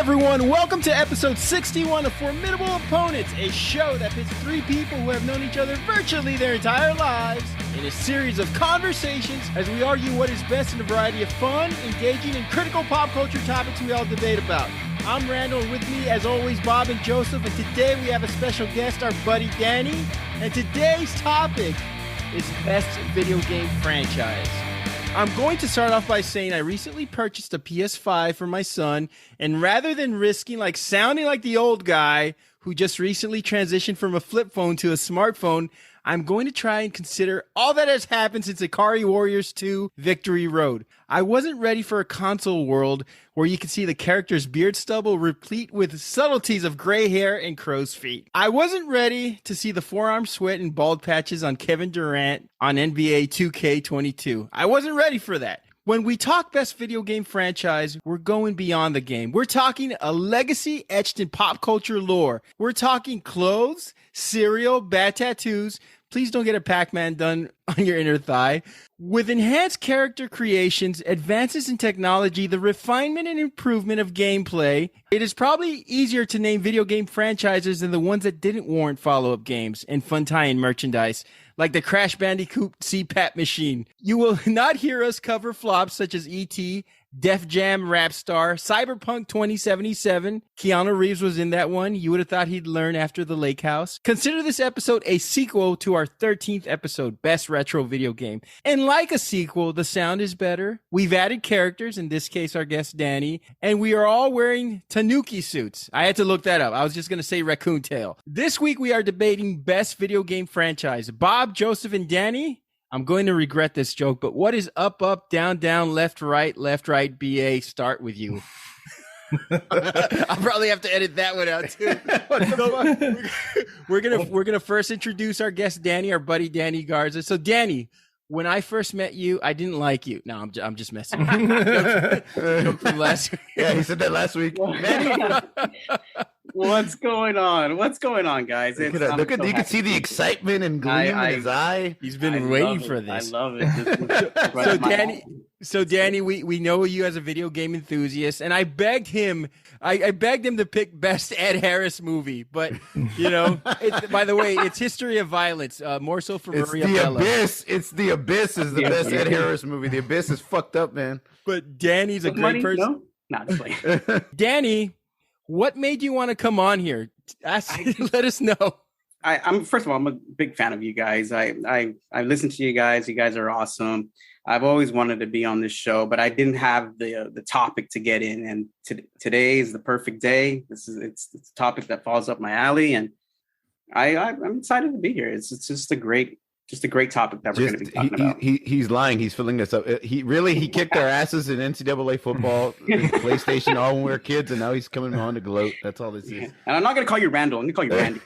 everyone, welcome to episode 61 of Formidable Opponents, a show that pits three people who have known each other virtually their entire lives in a series of conversations as we argue what is best in a variety of fun, engaging, and critical pop culture topics we all debate about. I'm Randall, and with me, as always, Bob and Joseph, and today we have a special guest, our buddy Danny, and today's topic is best video game franchise. I'm going to start off by saying I recently purchased a PS5 for my son, and rather than risking sounding like the old guy who just recently transitioned from a flip phone to a smartphone, I'm going to try and consider all that has happened since Ikari Warriors 2 Victory Road. I wasn't ready for a console world where you can see the character's beard stubble replete with subtleties of gray hair and crow's feet. I wasn't ready to see the forearm sweat and bald patches on Kevin Durant on NBA 2K22. I wasn't ready for that. When we talk best video game franchise, we're going beyond the game. We're talking a legacy etched in pop culture lore. We're talking clothes, cereal, bad tattoos. Please don't get a Pac-Man done on your inner thigh. With enhanced character creations, advances in technology, the refinement and improvement of gameplay, it is probably easier to name video game franchises than the ones that didn't warrant follow-up games and fun tie-in merchandise, like the Crash Bandicoot CPAP machine. You will not hear us cover flops such as E.T., Def Jam Rap Star, Cyberpunk 2077. Keanu Reeves was in that one. You would have thought he'd learn after the Lake House. Consider this episode a sequel to our 13th episode, Best Retro Video Game. And like a sequel, the sound is better. We've added characters, in this case our guest Danny, and we are all wearing Tanuki suits. I had to look that up. I was just going to say raccoon tail. This week we are debating best video game franchise. Bob, Joseph, and Danny, I'm going to regret this joke, but what is up, up, down, down, left, right, BA start with you? I'll probably have to edit that one out too. We're gonna first introduce our guest Danny, our buddy Danny Garza. So Danny, when I first met you, I didn't like you. No, I'm just messing with you. Joke from last week. Yeah, he said that last week. What's going on? What's going on, guys? You can see the excitement and gleam in his eye. He's been waiting for this. I love it. So Danny, we know you as a video game enthusiast, and I begged him to pick best Ed Harris movie, but by the way, it's History of Violence, more so for Maria Bello. It's The Abyss is the best Ed Harris movie. The Abyss is fucked up, man. But Danny's a great person. No, not play. Danny, what made you want to come on here? Let us know. I'm first of all, I'm a big fan of you guys. I listen to you guys. You guys are awesome. I've always wanted to be on this show, but I didn't have the topic to get in. And today is the perfect day. It's a topic that falls up my alley, and I'm excited to be here. It's just a great topic that we're going to be talking about. He's lying. He's filling us up. He kicked our asses in NCAA football, PlayStation, all when we were kids, and now he's coming on to gloat. That's all this is. And I'm not going to call you Randall. I'm going to call you Randy.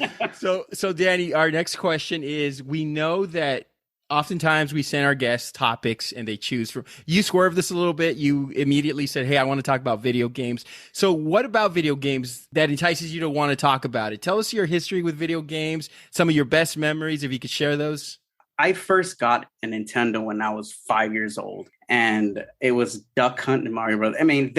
Right? So Danny, our next question is: we know that oftentimes we send our guests topics and they choose from. You swerved this a little bit. You immediately said, hey, I want to talk about video games. So what about video games that entices you to want to talk about it? Tell us your history with video games, some of your best memories, if you could share those. I first got a Nintendo when I was 5 years old, and it was Duck Hunt and Mario Brothers. I mean,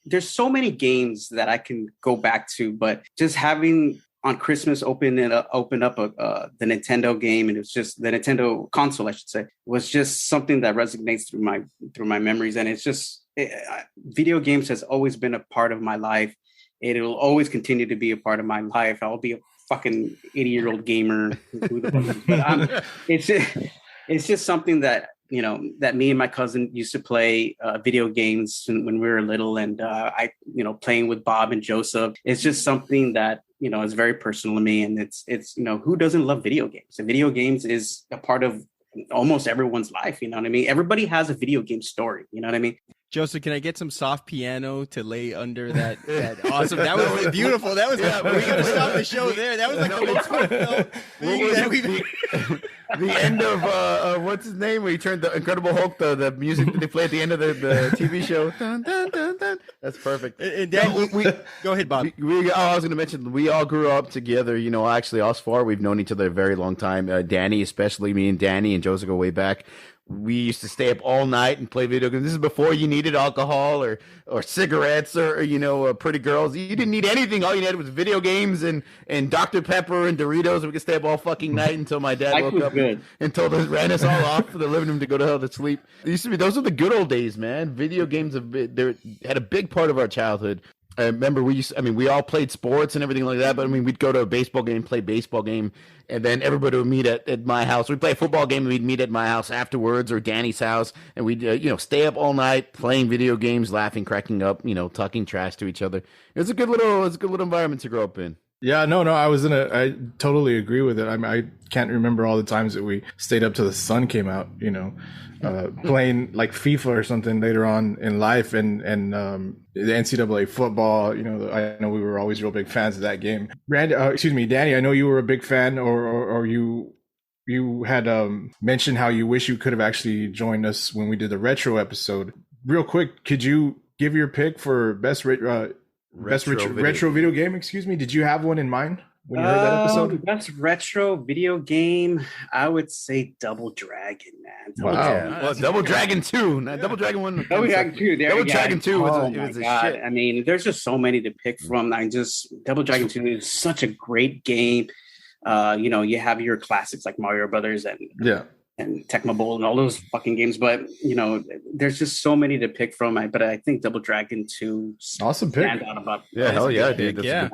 there's so many games that I can go back to, but just having on Christmas open up the Nintendo game, and it was just the Nintendo console, I should say, was just something that resonates through my memories. And it's just video games has always been a part of my life. It'll always continue to be a part of my life. I'll be a fucking 80-year-old gamer. But it's just something that that me and my cousin used to play video games when we were little, and playing with Bob and Joseph. It's just something that is very personal to me, and it's who doesn't love video games? And video games is a part of almost everyone's life. You know what I mean? Everybody has a video game story. You know what I mean? Joseph, can I get some soft piano to lay under that awesome? That was beautiful. That was we got to stop the show there. That was like the most heartfelt thing that we've. The end of what's his name? Where he turned the Incredible Hulk, the music that they play at the end of the TV show. Dun, dun, dun, dun. That's perfect. And then go ahead, Bob. I was going to mention we all grew up together. Actually, us four, we've known each other a very long time. Danny, especially me and Danny and Joseph go way back. we used to stay up all night and play video games. This is before you needed alcohol or cigarettes or pretty girls. You didn't need anything. All you needed was video games and Dr. Pepper and Doritos. We could stay up all fucking night until my dad woke up and told us, ran us all off for the living room to go to hell to sleep. It used to be, those are the good old days, man. Video games they had a big part of our childhood. I remember we all played sports and everything like that, but we'd go to a baseball game, play baseball game, and then everybody would meet at my house. We'd play a football game, and we'd meet at my house afterwards or Danny's house, and we'd stay up all night playing video games, laughing, cracking up, talking trash to each other. It was a good little environment to grow up in. Yeah, no, I totally agree with it. I can't remember all the times that we stayed up till the sun came out, playing like FIFA or something later on in life, and the NCAA football. I know we were always real big fans of that game. Danny, I know you were a big fan, or you had mentioned how you wish you could have actually joined us when we did the retro episode. Real quick, could you give your pick for best retro video game? Excuse me. Did you have one in mind when you heard that episode? Best retro video game, I would say Double Dragon, man. Well, Double Dragon 2, not Double Dragon 1. Double Dragon 2. Double Dragon 2 was a shit. I mean, there's just so many to pick from. Double Dragon 2 is such a great game. You have your classics like Mario Brothers and Tecmo Bowl and all those fucking games, but there's just so many to pick from. But I think Double Dragon 2 awesome pick. Out about hell yeah, dude. Yeah.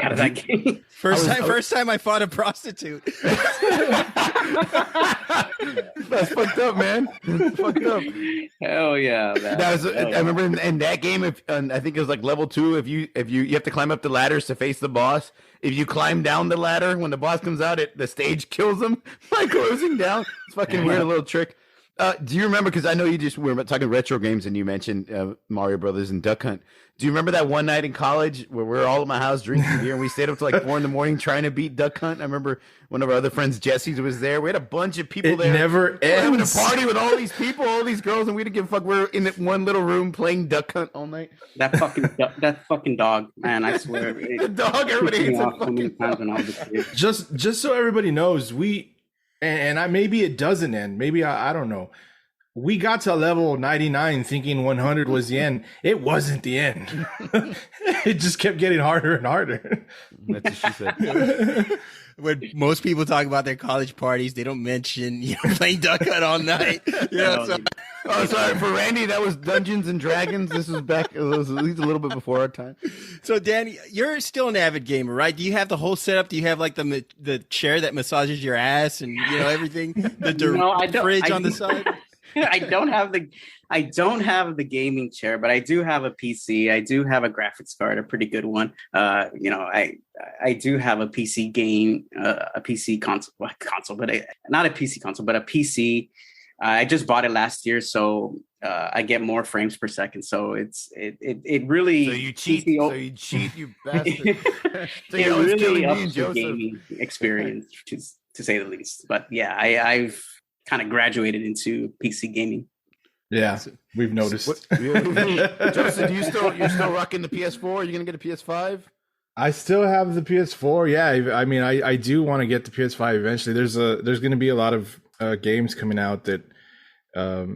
Out of that game. First time I fought a prostitute. That's fucked up, man. That's fucked up. Hell yeah, man. I remember in that game, I think it was like level 2. If you have to climb up the ladders to face the boss. If you climb down the ladder when the boss comes out, the stage kills him by closing down. It's fucking weird, a little trick. Do you remember? Because I know we were talking retro games, and you mentioned Mario Brothers and Duck Hunt. Do you remember that one night in college where we were all at my house drinking beer and we stayed up till like 4 a.m. trying to beat Duck Hunt? I remember one of our other friends, Jesse's, was there. We had a bunch of people there. Never ends. Having a party with all these people, all these girls, and we didn't give a fuck. We were in that one little room playing Duck Hunt all night. That fucking dog, man! I swear. The dog, everybody hates a fucking dog. Just so everybody knows, maybe it doesn't end. Maybe I don't know. We got to level 99 thinking 100 was the end. It wasn't the end. It just kept getting harder and harder. That's what she said. When most people talk about their college parties, they don't mention playing Duck Hunt all night. Oh, sorry for Randy. That was Dungeons and Dragons. This was back. It was at least a little bit before our time. So, Danny, you're still an avid gamer, right? Do you have the whole setup? Do you have like the chair that massages your ass and everything? The fridge on the side. I don't have the gaming chair, but I do have a PC. I do have a graphics card, a pretty good one. I do have a PC game, a PC console, but not a PC console, but a PC. I just bought it last year, so I get more frames per second. So it really. So you cheat. You bastard. So it really ups your gaming experience, to say the least. But yeah, I've kind of graduated into PC gaming. Yeah, we've noticed. Joseph, you're still rocking the PS4? Are you gonna get a PS5? I still have the PS4. Yeah, I mean, I do want to get the PS5 eventually. There's going to be a lot of games coming out that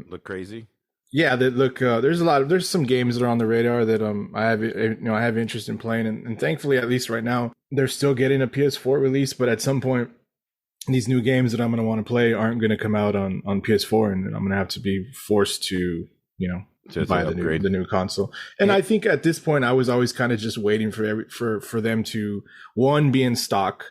look crazy. Yeah, that look. There's some games that are on the radar that I have interest in playing, and thankfully, at least right now, they're still getting a PS4 release. But at some point, these new games that I'm going to want to play aren't going to come out on PS4, and I'm going to have to be forced to buy the new console. And I think at this point, I was always kind of just waiting for them to, one, be in stock,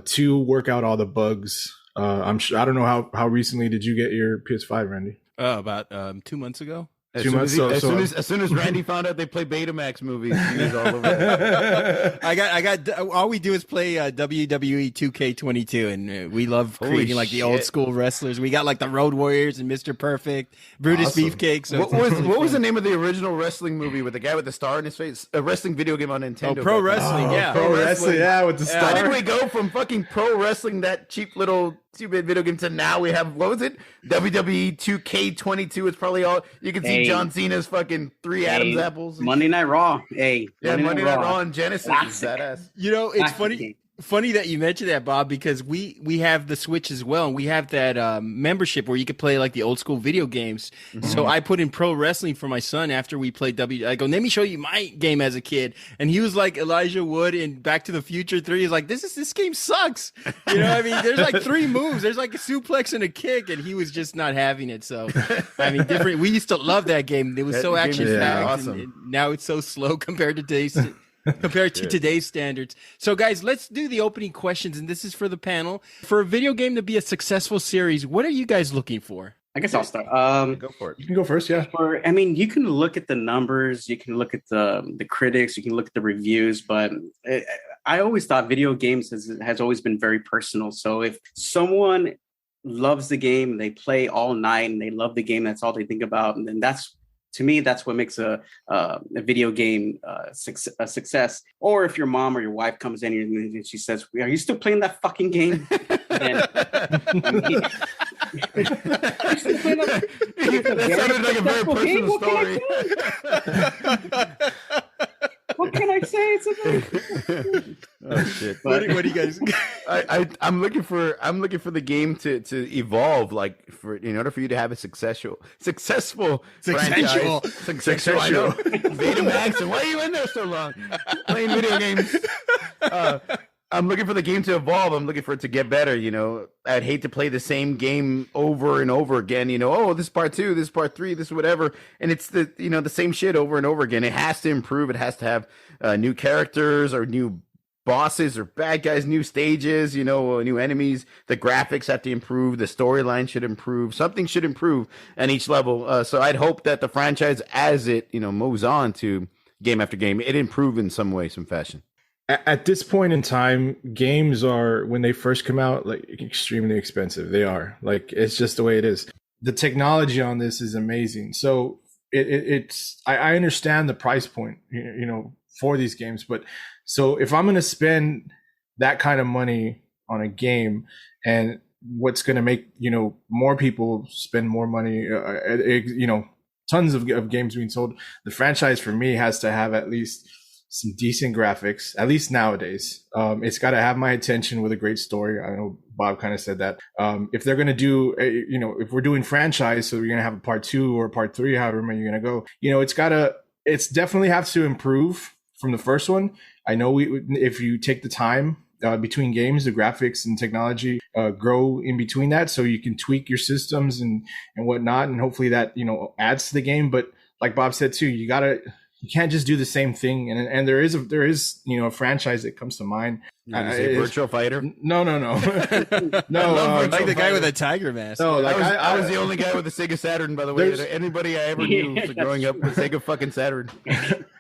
two, work out all the bugs. I don't know how recently did you get your PS5, Randy? About 2 months ago. As soon as Randy found out they play Betamax movies, he was all over it. I got. All we do is play WWE 2K22, and we love creating like the old school wrestlers. We got like the Road Warriors and Mr. Perfect, Brutus Beefcake. So what was the name of the original wrestling movie with the guy with the star in his face? A wrestling video game on Nintendo. Oh, Pro Wrestling, yeah. Pro Wrestling, yeah, with the star. How did we go from fucking pro wrestling, that cheap little 2-bit video game, to now we have, what was it? WWE 2K22. It's probably all you can see. John Cena's fucking 3 Adam's apples. Monday Night Raw. Monday Night Raw and Genesis. Badass. It's funny. Funny that you mentioned that, Bob, because we have the Switch as well, and we have that membership where you could play like the old school video games. So I put in pro wrestling for my son after we played I go, let me show you my game as a kid, and he was like Elijah Wood in Back to the Future 3. He's like, this game sucks. You know, I mean, there's like 3 moves. There's like a suplex and a kick, and he was just not having it. So I mean, different. We used to love that game. It was so action packed. Awesome. And now it's so slow compared to today's standards. So guys, let's do the opening questions, and this is for the panel. For a video game to be a successful series, what are you guys looking for? I guess I'll start. Go for it. You can go first, yeah. I mean, you can look at the numbers, you can look at the critics, you can look at the reviews, but I always thought video games has always been very personal. So if someone loves the game, they play all night, and they love the game, that's all they think about, and then to me, that's what makes a video game a success. Or if your mom or your wife comes in and she says, "Are you still playing that fucking game?" That sounded like a very personal story. What can I say? It's Oh shit! What do you guys? I'm looking for the game to evolve, like in order for you to have a successful franchise. I know. Betamax, and why are you in there so long playing video games? I'm looking for the game to evolve. I'm looking for it to get better. You know, I'd hate to play the same game over and over again. You know, oh, this is part 2, this is part 3, this whatever, and it's the same shit over and over again. It has to improve. It has to have new characters or new bosses or bad guys, new stages. You know, new enemies. The graphics have to improve. The storyline should improve. Something should improve at each level. So I'd hope that the franchise, as it moves on to game after game, it improve in some way, some fashion. At this point in time, games are, when they first come out, like extremely expensive. They are, like, it's just the way it is. The technology on this is amazing. So I understand the price point, for these games. But so if I'm going to spend that kind of money on a game, and what's going to make, more people spend more money, tons of games being sold, the franchise for me has to have at least some decent graphics, at least nowadays. It's got to have my attention with a great story. I know Bob kind of said that. If they're going to do, if we're doing franchise, so we're going to have a part 2 or part 3, however many you're going to go, it's definitely has to improve from the first one. I know if you take the time between games, the graphics and technology grow in between that, so you can tweak your systems and whatnot, and hopefully that adds to the game. But like Bob said too, you can't just do the same thing. And there is a franchise that comes to mind. Virtual Fighter? No. No, like the guy with a tiger mask. No, like I was the only guy with a Sega Saturn, by the way. Anybody I ever knew growing up with Sega fucking Saturn.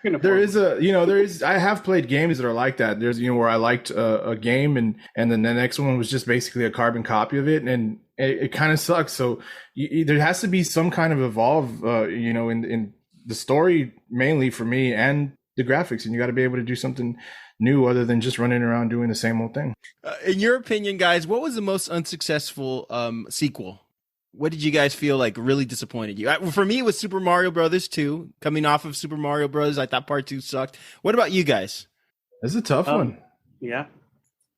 I have played games that are like that. There's, where I liked a game and then the next one was just basically a carbon copy of it. And it kind of sucks. So there has to be some kind of evolve, in the story mainly for me, and the graphics, and you got to be able to do something new other than just running around doing the same old thing. In your opinion, guys, what was the most unsuccessful sequel? What did you guys feel like really disappointed you? For me, it was Super Mario Brothers 2. Coming off of Super Mario Bros., I thought part 2 sucked. What about you guys? That's a tough one. Yeah.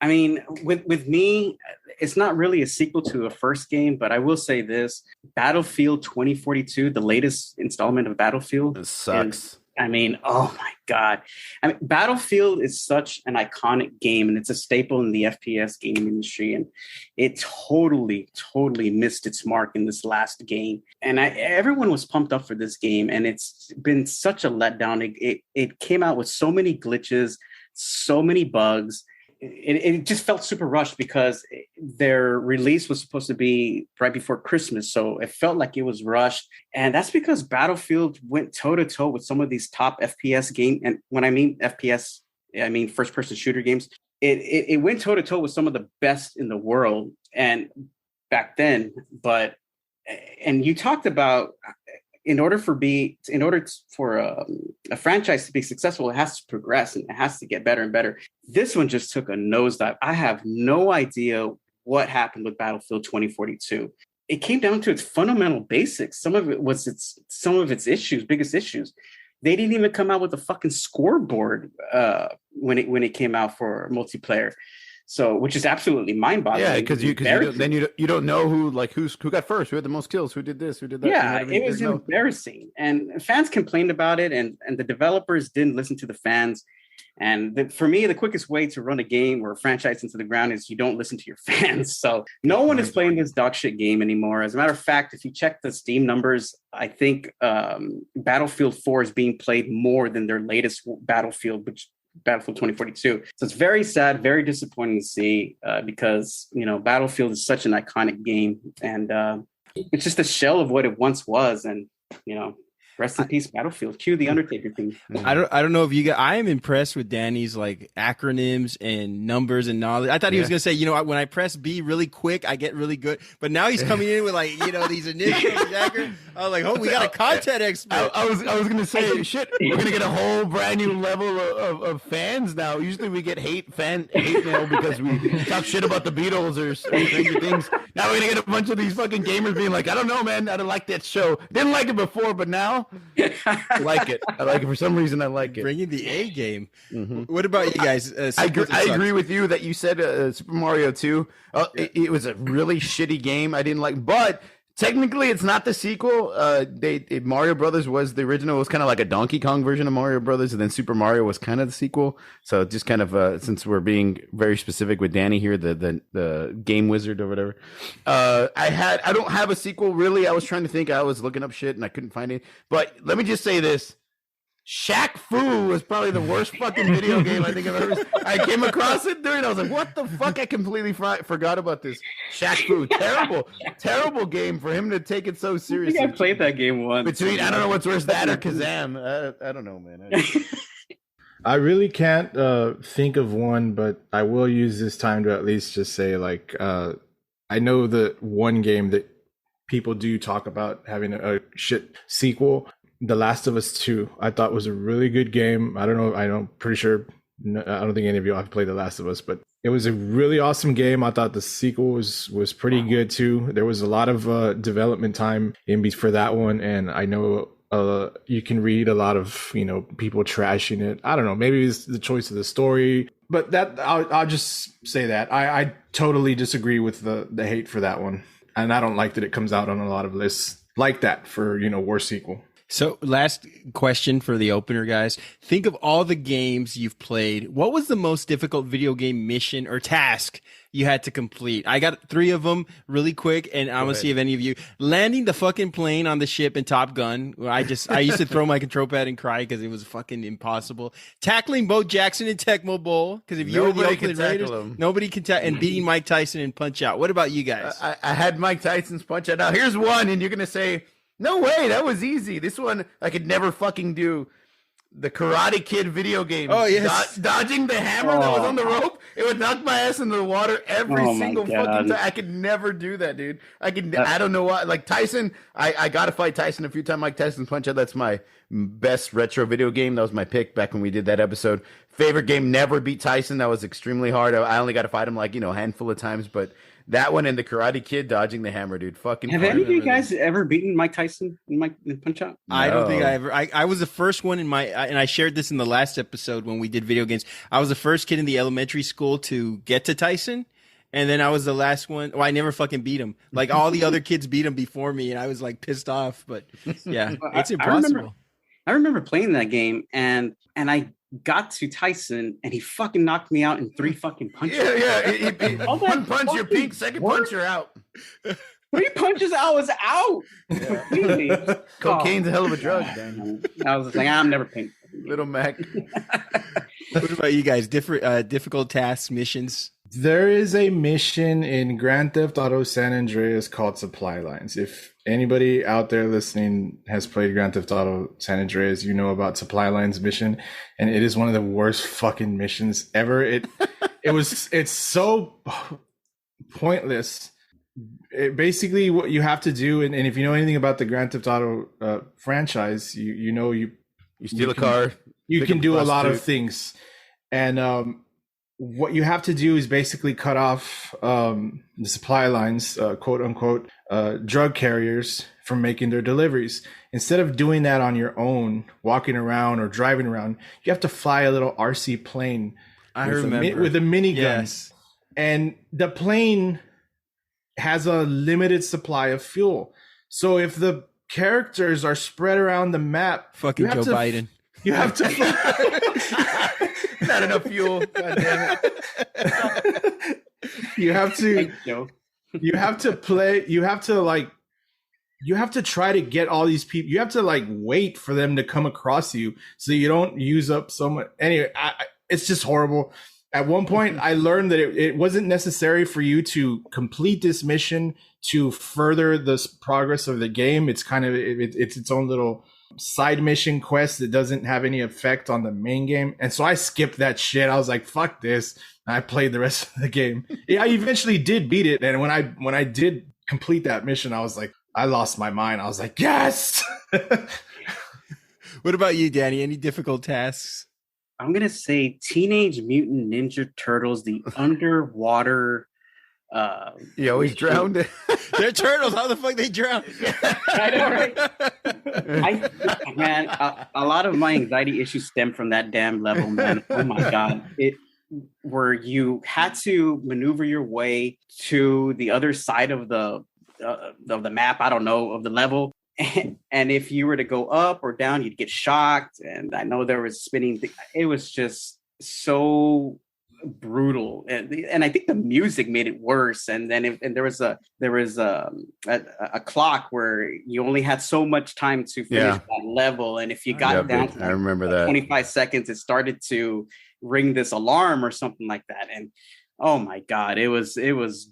I mean, with me, it's not really a sequel to a first game, but I will say this: Battlefield 2042, the latest installment of Battlefield, it sucks. I mean, oh my God. I mean, Battlefield is such an iconic game, and it's a staple in the FPS game industry. And it totally missed its mark in this last game. And everyone was pumped up for this game, and it's been such a letdown. It came out with so many glitches, so many bugs. It just felt super rushed because their release was supposed to be right before Christmas. So it felt like it was rushed. And that's because Battlefield went toe-to-toe with some of these top FPS games. And when I mean FPS, I mean first-person shooter games. It went toe-to-toe with some of the best in the world and back then. And you talked about in order for a franchise to be successful, it has to progress and it has to get better and better. This one just took a nosedive. I have no idea what happened with Battlefield 2042. It came down to its fundamental basics. Some of it was some of its biggest issues. They didn't even come out with a fucking scoreboard when it came out for multiplayer. So, which is absolutely mind-boggling. Yeah, because you don't know who got first, who had the most kills, who did this, who did that. Yeah, you know what I mean? it was embarrassing, and fans complained about it, and the developers didn't listen to the fans. And for me, the quickest way to run a game or a franchise into the ground is you don't listen to your fans. So no one is playing this dog shit game anymore. As a matter of fact, if you check the Steam numbers, I think Battlefield 4 is being played more than their latest Battlefield, which Battlefield 2042. So it's very sad, very disappointing to see because, Battlefield is such an iconic game, and it's just a shell of what it once was. And, rest in peace, Battlefield. Cue the Undertaker thing. I don't know if you guys. I am impressed with Danny's acronyms and numbers and knowledge. I thought he was gonna say, when I press B really quick, I get really good. But now he's coming in with these initials. Jagger. I was like, oh, we got a content expert. I was gonna say, shit, we're gonna get a whole brand new level of fans now. Usually we get hate mail because we talk shit about the Beatles or Stranger Things. Now we're gonna get a bunch of these fucking gamers being like, I don't know, man, I don't like that show. Didn't like it before, but now. I like it. For some reason. I like it. Bringing the A game. Mm-hmm. What about you guys? I agree with you that you said Super Mario 2. It was a really shitty game. I didn't like, but technically it's not the sequel. Mario Brothers was the original. It was kind of like a Donkey Kong version of Mario Brothers, and then Super Mario was kind of the sequel. So just kind of since we're being very specific with Danny here, the game wizard or whatever. I don't have a sequel really. I was trying to think. I was looking up shit and I couldn't find it. But let me just say this. Shaq Fu was probably the worst fucking video game I think I've ever seen. I came across it during. I was like, "What the fuck?" I completely forgot about this. Shaq Fu, terrible game for him to take it so seriously. I think I played that game once. I don't know what's worse, that or Kazam. I don't know, man. I really can't think of one, but I will use this time to at least just say, I know the one game that people do talk about having a shit sequel. The Last of Us 2, I thought was a really good game. I don't know. Pretty sure. I don't think any of you have played The Last of Us, but it was a really awesome game. I thought the sequel was pretty good too. There was a lot of development time for that one, and I know you can read a lot of people trashing it. I don't know. Maybe it's the choice of the story, but that I'll just say that I totally disagree with the hate for that one, and I don't like that it comes out on a lot of lists like that for worst sequel. So last question for the opener, guys. Think of all the games you've played. What was the most difficult video game mission or task you had to complete? I got 3 of them really quick, and I want to see if any of you landing the fucking plane on the ship in Top Gun. I used to throw my control pad and cry because it was fucking impossible. Tackling Bo Jackson in Tecmo Bowl, because if you were the Oakland Raiders, nobody can tackle. And beating Mike Tyson in Punch Out. What about you guys? I had Mike Tyson's Punch Out. Now here's one, and you're gonna say, no way, that was easy. This one I could never fucking do. The Karate Kid video game. Oh, yes. Dodging the hammer that was on the rope. It would knock my ass into the water every single fucking time. I could never do that, dude. I don't know why. Like Tyson, I got to fight Tyson a few times. Mike Tyson's Punch Out. That's my best retro video game. That was my pick back when we did that episode. Favorite game, never beat Tyson. That was extremely hard. I only got to fight him a handful of times, but that one and the Karate Kid dodging the hammer, dude. Fucking. Have any of you guys ever beaten Mike Tyson in Punch Out? No. I don't think I ever. I was the first one and I shared this in the last episode when we did video games. I was the first kid in the elementary school to get to Tyson. And then I was the last one. Well, I never fucking beat him. Like all the other kids beat him before me, and I was pissed off. But yeah, it's impossible. I remember playing that game, and I got to Tyson, and he fucking knocked me out in 3 fucking punches. Yeah. One punch, you're pink. Second punch, you're out. 3 punches, I was out. Yeah. Cocaine's a hell of a drug, man. I was like, I'm never pink. Little Mac. What about you guys? Difficult tasks, missions? There is a mission in Grand Theft Auto San Andreas called Supply Lines. If anybody out there listening has played Grand Theft Auto San Andreas, you know about Supply Lines mission, and it is one of the worst fucking missions ever. It's so pointless. Basically, what you have to do, and if you know anything about the Grand Theft Auto franchise, you steal a car. You can do a lot of things, and what you have to do is basically cut off the supply lines, quote unquote, drug carriers from making their deliveries. Instead of doing that on your own, walking around or driving around, you have to fly a little RC plane with a minigun. Yes. and the plane has a limited supply of fuel. So if the characters are spread around the map, Fucking Joe Biden. You have to not enough fuel. God damn it. You have to try to get all these people. You have to like wait for them to come across you so you don't use up so much. Anyway, it's just horrible. At one point, I learned that it wasn't necessary for you to complete this mission to further the progress of the game. It's kind of it's its own little side mission quest that doesn't have any effect on the main game. And so I skipped that shit. I was like, fuck this. And I played the rest of the game. Yeah, I eventually did beat it. And when I did complete that mission, I was like, I lost my mind. I was like, yes. What about you, Danny? Any difficult tasks? I'm going to say Teenage Mutant Ninja Turtles, the underwater. You always drowned. They're turtles. How the fuck they drown? I know, right? Man, a lot of my anxiety issues stem from that damn level, man. Oh my God. Where you had to maneuver your way to the other side of the map, I don't know, of the level. And if you were to go up or down, you'd get shocked. And I know there was spinning. It was just so brutal. And I think the music made it worse. And then there was a clock where you only had so much time to finish that level. And if you got down to I remember that 25 seconds, it started to ring this alarm or something like that. And oh my God, it was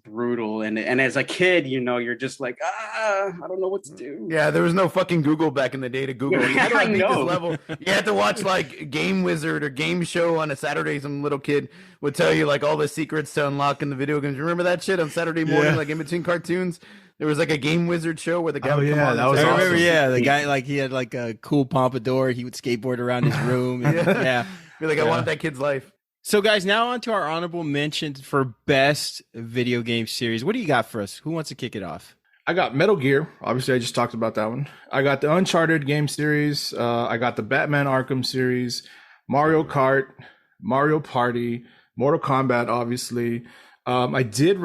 brutal. And as a kid, you're just like, I don't know what to do. Yeah, there was no fucking Google back in the day to Google. How do I beat this level? You had to watch like Game Wizard or Game Show on a Saturday. Some little kid would tell you like all the secrets to unlock in the video games. You remember that shit on Saturday morning, like in between cartoons? There was like a Game Wizard show where the guy would come on. That was awesome. awesome. I remember, the guy, like he had like a cool pompadour. He would skateboard around his room. And, Be like, I want that kid's life. So, guys, now on to our honorable mentions for best video game series. What do you got for us? Who wants to kick it off? I got Metal Gear. Obviously, I just talked about that one. I got the Uncharted game series. I got the Batman Arkham series, Mario Kart, Mario Party, Mortal Kombat, obviously. I did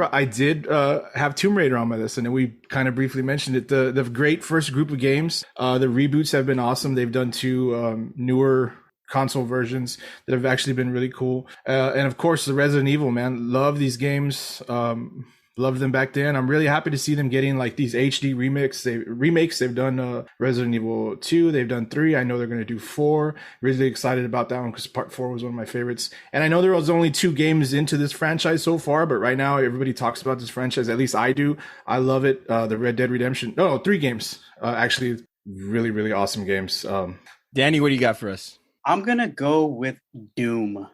have Tomb Raider on my list, and we kind of briefly mentioned it. The great first group of games. The reboots have been awesome. They've done two newer console versions that have actually been really cool. And of course, the Resident Evil, man. Love these games. Loved them back then. I'm really happy to see them getting like these HD remakes. They've done Resident Evil 2. They've done 3. I know they're going to do 4. Really excited about that one because part 4 was one of my favorites. And I know there was only 2 games into this franchise so far, but right now everybody talks about this franchise. At least I do. I love it. The Red Dead Redemption. No, 3 games. Actually, really, really awesome games. Danny, what do you got for us? I'm going to go with Doom.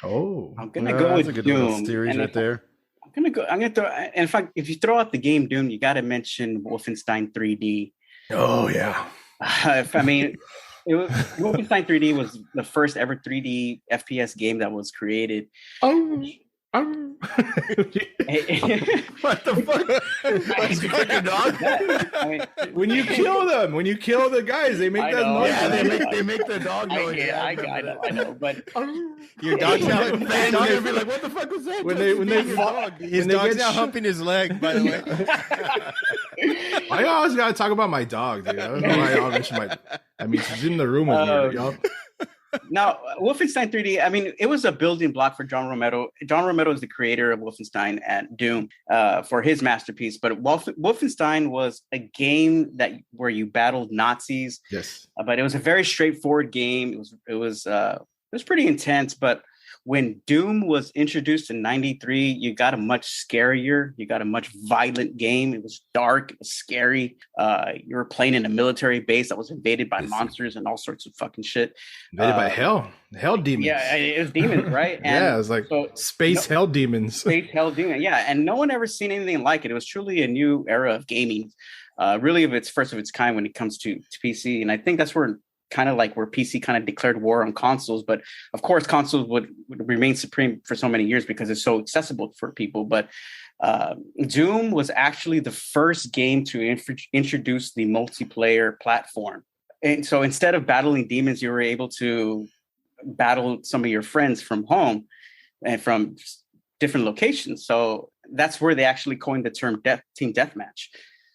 Oh. I'm going to go with good Doom. Series right there. I'm gonna throw. In fact, if you throw out the game Doom, you got to mention Wolfenstein 3D. Oh yeah. Wolfenstein 3D was the first ever 3D FPS game that was created. What the fuck? What's your dog? When you kill the guys, they make that noise. Yeah, they make the dog noise. I know, but your dog's now. Fans are gonna be like, "What the fuck was that?" When they fall, his dog's now humping his leg. By the way, I always gotta talk about my dog, dude. I don't know why I always she's in the room with me. Now, Wolfenstein 3D, I mean, it was a building block for John Romero. John Romero is the creator of Wolfenstein and Doom for his masterpiece. But Wolfenstein was a game where you battled Nazis. Yes. But it was a very straightforward game. It was pretty intense. But when Doom was introduced in '93, you got a much scarier, you got a much violent game. It was dark, it was scary. You were playing in a military base that was invaded by monsters and all sorts of fucking shit. Invaded by hell demons. Yeah, it was demons, right? And yeah, it was like hell demons. Space hell demons, yeah. And no one ever seen anything like it. It was truly a new era of gaming, really of its first of its kind when it comes to PC. And I think that's where PC kind of declared war on consoles. But of course, consoles would remain supreme for so many years because it's so accessible for people. But Doom was actually the first game to introduce the multiplayer platform. And so instead of battling demons, you were able to battle some of your friends from home and from different locations. So that's where they actually coined the term team deathmatch.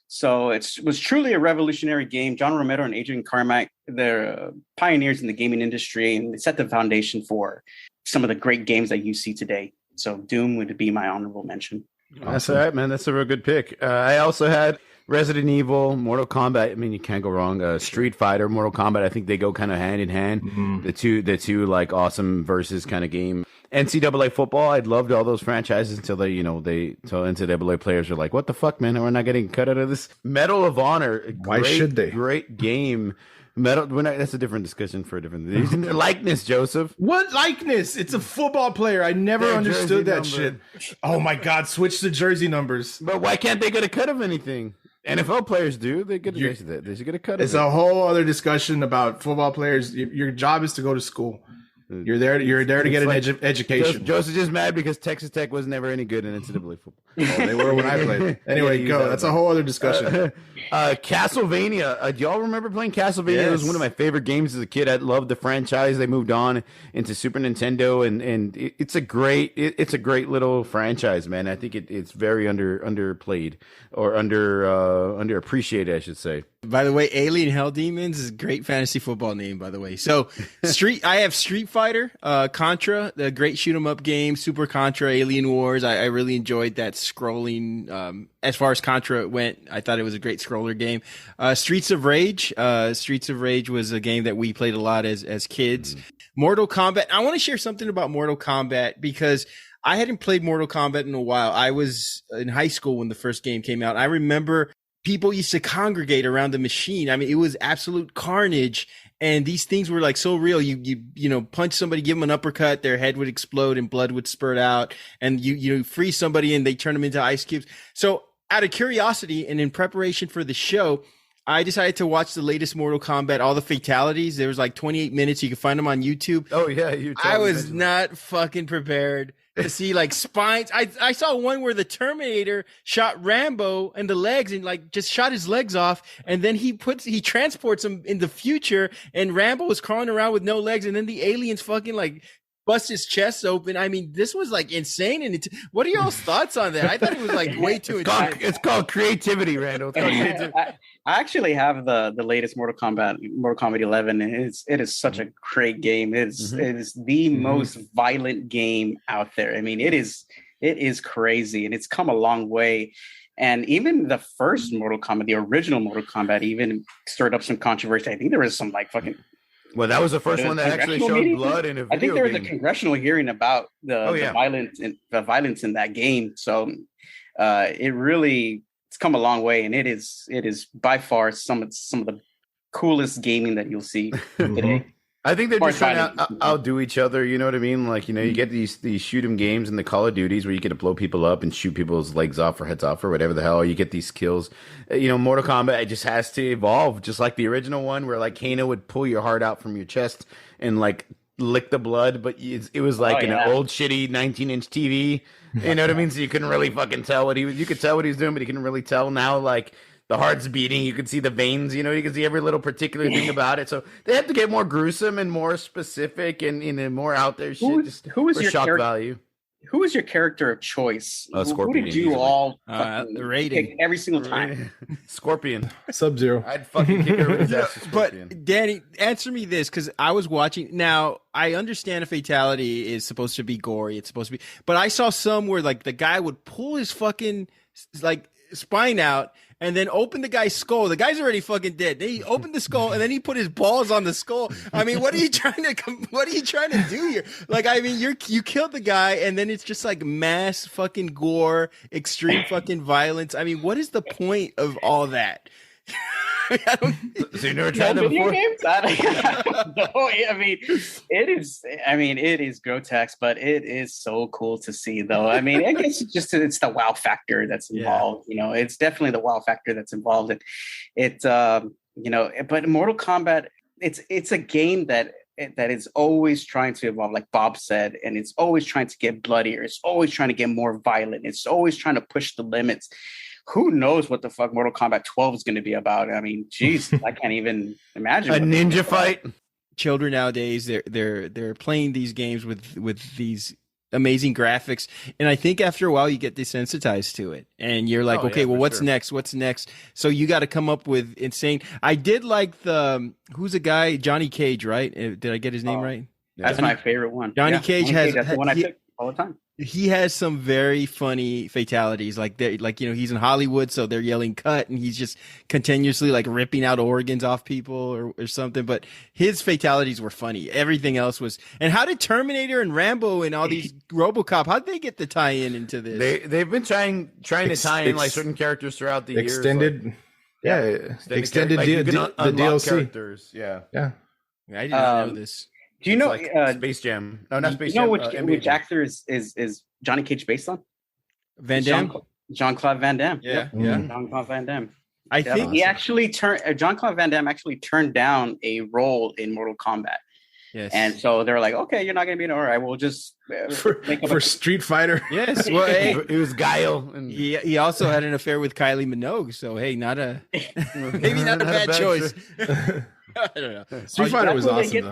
So it was truly a revolutionary game. John Romero and Adrian Carmack, they're pioneers in the gaming industry, and they set the foundation for some of the great games that you see today. So Doom would be my honorable mention. That's all right, man. That's a real good pick. I also had Resident Evil, Mortal Kombat. I mean, you can't go wrong. Street Fighter, Mortal Kombat. I think they go kind of hand in hand. Mm-hmm. The two like awesome versus kind of game. NCAA football. I loved all those franchises until till NCAA players are like, "What the fuck, man? We're not getting cut out of this." Medal of Honor. Why should they? Great game. That's a different discussion for a different. Using their likeness, Joseph. What likeness? It's a football player. I never understood that shit. Oh my god! Switch the jersey numbers. But why can't they get a cut of anything? NFL players do. They should get a cut of it. It's a whole other discussion about football players. Your job is to go to school. You're there to get an education. Joseph's just mad because Texas Tech was never any good in NCAA football. Oh, they were when I played. Anyway, go. That's a whole other discussion. Castlevania. Do y'all remember playing Castlevania? Yes. It was one of my favorite games as a kid. I loved the franchise. They moved on into Super Nintendo, and it's a great little franchise, man. I think it's very underplayed or underappreciated, I should say. By the way, Alien Hell Demons is a great fantasy football name, by the way. So I have Street Fighter, Contra, the great shoot 'em up game, Super Contra, Alien Wars. I really enjoyed that scrolling. As far as Contra went, I thought it was a great scroller game. Streets of Rage. Streets of Rage was a game that we played a lot as kids. Mortal Kombat. I want to share something about Mortal Kombat because I hadn't played Mortal Kombat in a while. I was in high school when the first game came out. I remember people used to congregate around the machine. I mean, it was absolute carnage. And these things were like so real. You punch somebody, give them an uppercut, their head would explode and blood would spurt out. And you freeze somebody and they turn them into ice cubes. So out of curiosity and in preparation for the show, I decided to watch the latest Mortal Kombat, all the fatalities. There was like 28 minutes. You can find them on YouTube. Oh yeah. I was not fucking prepared to see like spines. I saw one where the Terminator shot Rambo in the legs and like just shot his legs off. And then he transports him in the future and Rambo was crawling around with no legs. And then the aliens fucking like bust his chest open. I mean, this was like insane. And what are y'all's thoughts on that? I thought it was like way too intense. It's called creativity, Randall. It's called creativity. I actually have the latest Mortal Kombat 11. And it is such a great game. It is the most violent game out there. I mean, it is crazy, and it's come a long way. And even the first Mortal Kombat, the original Mortal Kombat, even stirred up some controversy. I think there was some like fucking. Well, that was the first one that actually showed blood in a video I think there was game. a congressional hearing about the violence in that game. So it's come a long way, and it is by far some of the coolest gaming that you'll see today. I think they're just trying to outdo each other. You know what I mean? Like, you get these shoot 'em games and the Call of Duties where you get to blow people up and shoot people's legs off or heads off or whatever the hell. You get these kills. Mortal Kombat, it just has to evolve, just like the original one where like Kano would pull your heart out from your chest and like lick the blood, but it was like an old shitty 19-inch TV. You know what I mean? So you couldn't really fucking tell you could tell what he was doing, but you couldn't really tell. Now like the heart's beating, you can see the veins, you can see every little particular thing about it. So they have to get more gruesome and more specific and more out there shit. Who was your shock value? Who was your character of choice? Scorpion. Who did you all the rating pick every single time? Scorpion. Sub-Zero. I'd fucking kick her his ass. But Danny, answer me this, because I was watching. Now I understand a fatality is supposed to be gory. It's supposed to be, but I saw some where like the guy would pull his fucking like spine out and then open the guy's skull. The guy's already fucking dead. Then he opened the skull and then he put his balls on the skull. I mean, what are you trying to do here? Like, I mean, you killed the guy and then it's just like mass fucking gore, extreme fucking violence. I mean, what is the point of all that? So you never tried that video before? Games? No, it is grotesque, but it is so cool to see, though. I mean, I guess it's the wow factor that's involved. Yeah. It's definitely the wow factor that's involved. But Mortal Kombat, it's a game that is always trying to evolve, like Bob said, and it's always trying to get bloodier. It's always trying to get more violent. It's always trying to push the limits. Who knows what the fuck Mortal Kombat 12 is going to be about? I mean, geez, I can't even imagine. A ninja fight. Children nowadays, they're playing these games with these amazing graphics. And I think after a while you get desensitized to it and you're like, okay, well, what's next? What's next? So you got to come up with insane. I did like who's the guy? Johnny Cage, right? Did I get his name right? That's my favorite one. Johnny Cage that's the one I pick all the time. He has some very funny fatalities, like he's in Hollywood, so they're yelling cut, and he's just continuously like ripping out organs off people or something. But his fatalities were funny. Everything else was. And how did Terminator and Rambo and all these RoboCop? How'd they get the tie-in into this? They've been trying to tie in like certain characters throughout the extended, years. Extended like, the DLC characters. Yeah. I did not know this. Do you know like Space Jam? No, not Space Jam. You know which actor is Johnny Cage based on? Van Damme? Jean-Claude Van Damme. Yeah. Jean-Claude Van Damme. I think he actually Jean-Claude Van Damme actually turned down a role in Mortal Kombat. Yes. And so they're like, okay, you're not going to be all right. We'll just for Street Fighter. Yes. Well, hey, it was Guile. And he also had an affair with Kylie Minogue. So, hey, maybe not a bad choice. I don't know. Street Fighter was awesome.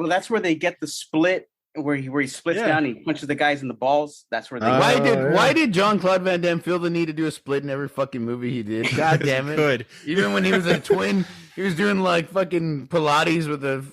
That's where they get the split where he splits down and he punches the guys in the balls. That's where they why did Jean-Claude Van Damme feel the need to do a split in every fucking movie he did? God damn it. Good. Even when he was a twin, he was doing like fucking Pilates with a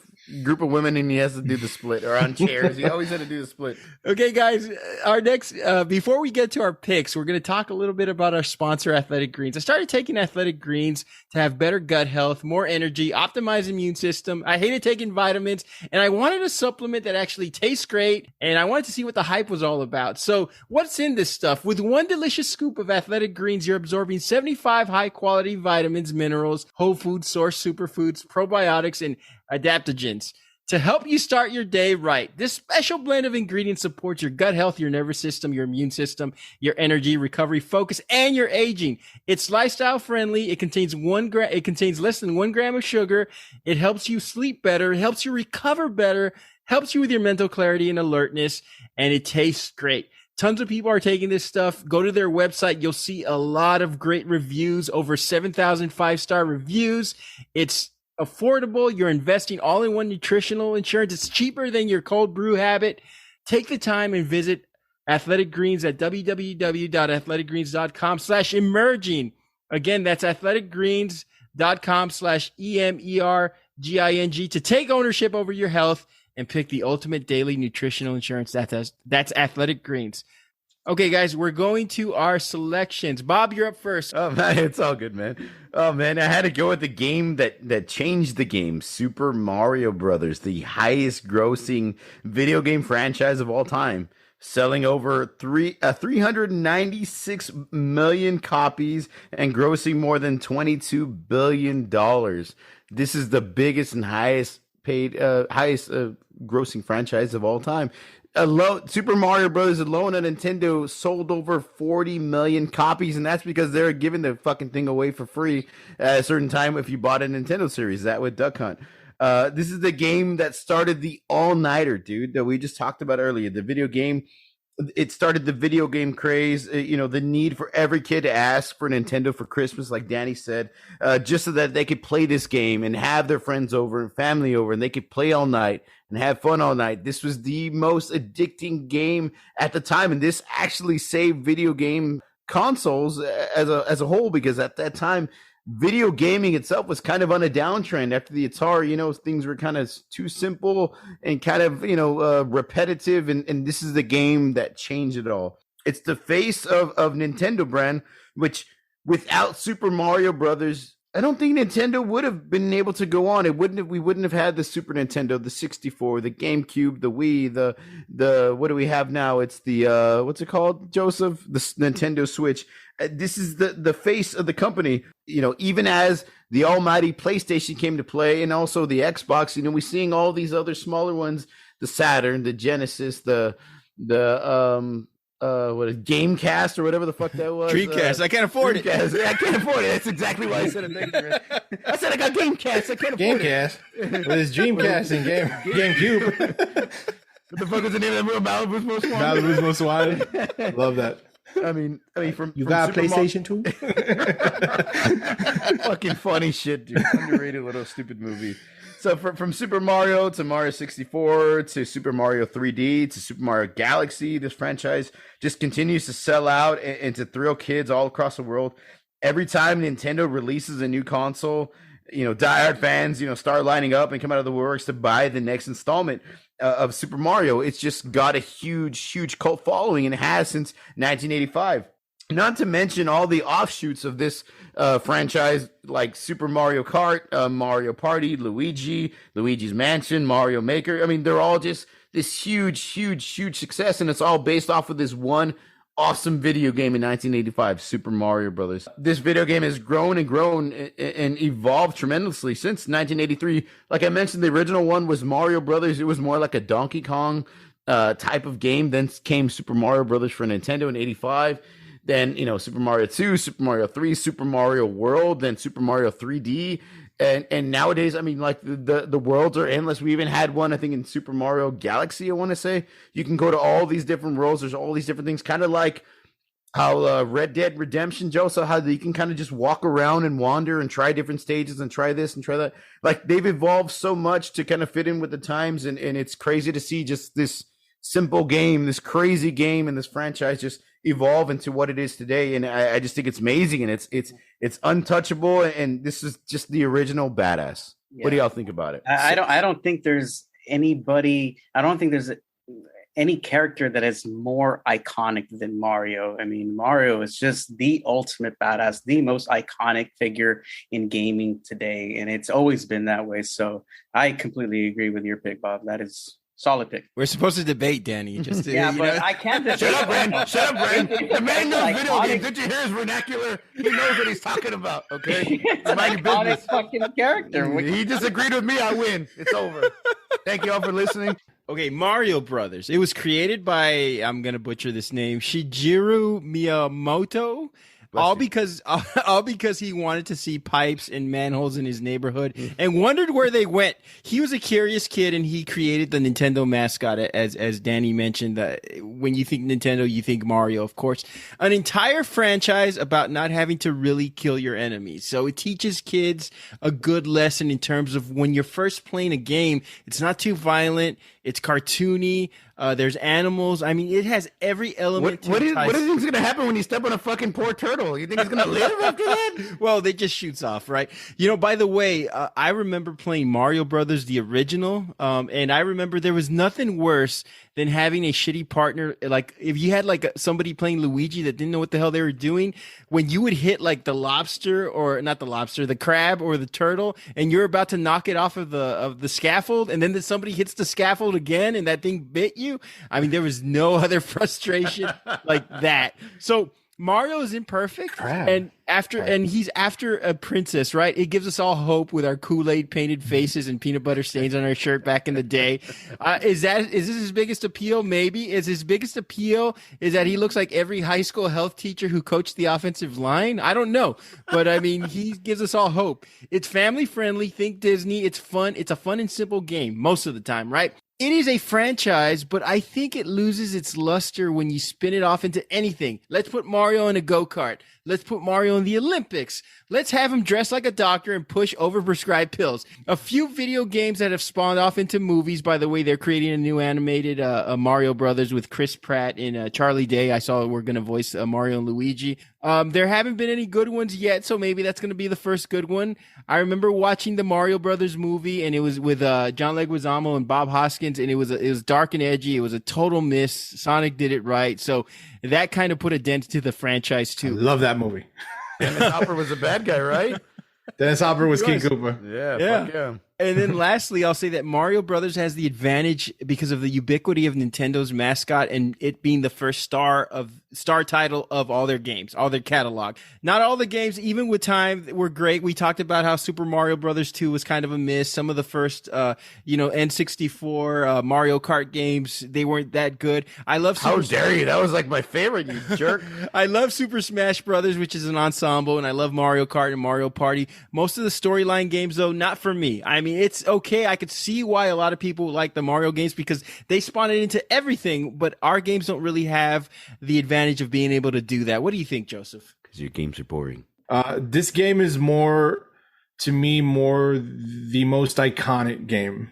group of women and he has to do the split, or on chairs. He always had to do the split. Okay, guys, our next before we get to our picks, we're going to talk a little bit about our sponsor, Athletic Greens. I started taking Athletic Greens to have better gut health, more energy, optimized immune system. I hated taking vitamins, and I wanted a supplement that actually tastes great, and I wanted to see what the hype was all about. So what's in this stuff? With one delicious scoop of Athletic Greens, you're absorbing 75 high-quality vitamins, minerals, whole food source superfoods, probiotics, and adaptogens to help you start your day right. This special blend of ingredients supports your gut health, your nervous system, your immune system, your energy, recovery, focus, and your aging. It's lifestyle friendly. It contains less than 1 gram of sugar. It helps you sleep better. It helps you recover better, helps you with your mental clarity and alertness, and it tastes great. Tons of people are taking this stuff. Go to their website. You'll see a lot of great reviews, over 7,000 5-star reviews. It's affordable. You're investing all in one nutritional insurance. It's cheaper than your cold brew habit. Take the time and visit Athletic Greens at www.athleticgreens.com/emerging. Again, that's athleticgreens.com/EMERGING to take ownership over your health and pick the ultimate daily nutritional insurance. That's Athletic Greens. Okay, guys, we're going to our selections. Bob, you're up first. Oh, man, it's all good, man. Oh, man, I had to go with the game that changed the game, Super Mario Brothers, the highest grossing video game franchise of all time, selling over 396 million copies and grossing more than $22 billion. This is the biggest and highest grossing franchise of all time. Super Mario Brothers alone at Nintendo sold over 40 million copies, and that's because they're giving the fucking thing away for free at a certain time if you bought a Nintendo series. That with Duck Hunt. This is the game that started the all-nighter, dude, that we just talked about earlier. The video game, it started the video game craze, the need for every kid to ask for Nintendo for Christmas, like Danny said, just so that they could play this game and have their friends over and family over, and they could play all night and have fun all night. This was the most addicting game at the time, and this actually saved video game consoles as a whole, because at that time, video gaming itself was kind of on a downtrend after the Atari. Things were kind of too simple and kind of, repetitive. And this is the game that changed it all. It's the face of Nintendo brand, which without Super Mario Brothers, I don't think Nintendo would have been able to go on. We wouldn't have had the Super Nintendo, the 64, the GameCube, the Wii, the what do we have now? It's the what's it called, Joseph? The Nintendo Switch. This is the face of the company. Even as the almighty PlayStation came to play, and also the Xbox. We're seeing all these other smaller ones: the Saturn, the Genesis, the Gamecast or whatever the fuck that was. Dreamcast. I can't afford it. Yeah, I can't afford it. That's exactly why I said it. Thank you, man. I said I got Gamecast. I can't afford it. Gamecast. With his Dreamcast and GameCube. What the fuck is the name of that real Malibu's Most Wanted? Malibu's Most Wanted. Love that. I mean, from got a PlayStation 2? Fucking funny shit, dude. Underrated little stupid movie. So from Super Mario to Mario 64 to Super Mario 3D to Super Mario Galaxy, this franchise just continues to sell out and to thrill kids all across the world. Every time Nintendo releases a new console, diehard fans, start lining up and come out of the works to buy the next installment of Super Mario. It's just got a huge cult following, and it has since 1985. Not to mention all the offshoots of this franchise, like Super Mario Kart, Mario Party, Luigi's Mansion, Mario Maker. I mean, they're all just this huge success, and it's all based off of this one awesome video game in 1985, Super Mario Brothers. This video game has grown and evolved tremendously since 1983. Like I mentioned, the original one was Mario Brothers. It was more like a Donkey Kong type of game. Then came Super Mario Brothers for Nintendo in 85. Then, Super Mario 2, Super Mario 3, Super Mario World, then Super Mario 3D. And nowadays, I mean, like the worlds are endless. We even had one, I think, in Super Mario Galaxy, I want to say. You can go to all these different worlds. There's all these different things, kind of like how Red Dead Redemption, Joe, so how you can kind of just walk around and wander and try different stages and try this and try that. Like, they've evolved so much to kind of fit in with the times, and it's crazy to see just this simple game, this crazy game, and this franchise just evolve into what it is today. And I just think it's amazing, and it's untouchable, and this is just the original badass. Yeah. What do y'all think about it? I don't think there's anybody. I don't think there's any character that is more iconic than Mario. I mean, Mario is just the ultimate badass, the most iconic figure in gaming today, and it's always been that way. So I completely agree with your pick, Bob. That is solid pick. We're supposed to debate, Danny. Just yeah, but I can't. Shut up, Brand. The man knows video games. Did you hear his vernacular? He knows what he's talking about. Okay, it's an iconic fucking character. He disagreed with me. I win. It's over. Thank you all for listening. Okay, Mario Brothers. It was created by, I'm gonna butcher this name, Shigeru Miyamoto. All because he wanted to see pipes and manholes in his neighborhood and wondered where they went. He was a curious kid, and he created the Nintendo mascot, as Danny mentioned. When you think Nintendo, you think Mario, of course. An entire franchise about not having to really kill your enemies. So it teaches kids a good lesson in terms of when you're first playing a game, it's not too violent, it's cartoony. There's animals. I mean, it has every element. What do you think's going to happen when you step on a fucking poor turtle? You think it's going to live after that? Well, they just shoots off, right? By the way, I remember playing Mario Brothers, the original, and I remember there was nothing worse than having a shitty partner. Like, if you had like somebody playing Luigi that didn't know what the hell they were doing, when you would hit like the lobster, or not the lobster, the crab or the turtle, and you're about to knock it off of the scaffold, and then somebody hits the scaffold again and that thing bit you. I mean, there was no other frustration like that. So Mario is imperfect, and he's after a princess, right? It gives us all hope with our Kool-Aid painted faces and peanut butter stains on our shirt back in the day. Is this his biggest appeal? Maybe. Is his biggest appeal is that he looks like every high school health teacher who coached the offensive line? I don't know, but I mean, he gives us all hope. It's family friendly. Think Disney. It's fun. It's a fun and simple game most of the time, right? It is a franchise, but I think it loses its luster when you spin it off into anything. Let's put Mario in a go-kart. Let's put Mario in the Olympics. Let's have him dress like a doctor and push overprescribed pills. A few video games that have spawned off into movies. By the way, they're creating a new animated Mario Brothers with Chris Pratt and Charlie Day. I saw we're going to voice Mario and Luigi. There haven't been any good ones yet, so maybe that's going to be the first good one. I remember watching the Mario Brothers movie, and it was with John Leguizamo and Bob Hoskins, and it was dark and edgy. It was a total miss. Sonic did it right, so that kind of put a dent to the franchise too. I love that movie. Dennis Hopper was a bad guy, right? Dennis Hopper was King Koopa. Yeah. And then lastly, I'll say that Mario Brothers has the advantage because of the ubiquity of Nintendo's mascot and it being the first star title of all their games, all their catalog. Not all the games, even with time, were great. We talked about how Super Mario Brothers 2 was kind of a miss. Some of the first, N64 Mario Kart games, they weren't that good. How dare you? That was like my favorite, you jerk. I love Super Smash Brothers, which is an ensemble, and I love Mario Kart and Mario Party. Most of the storyline games, though, not for me. I mean, it's okay. I could see why a lot of people like the Mario games because they spawn it into everything, but our games don't really have the advantage of being able to do that. What do you think, Joseph? Because your games are boring. This game is more to me, more the most iconic game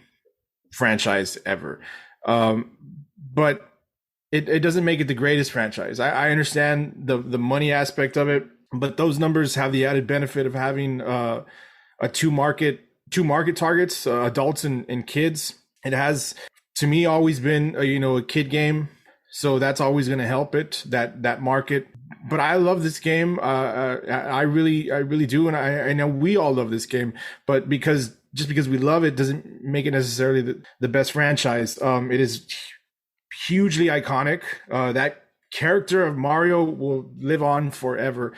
franchise ever. But it doesn't make it the greatest franchise. I understand the money aspect of it, but those numbers have the added benefit of having two market targets, adults and kids. It has, to me, always been a kid game, so that's always going to help it, that market. But I love this game. I really do, and I know we all love this game. But just because we love it doesn't make it necessarily the best franchise. It is hugely iconic. That character of Mario will live on forever.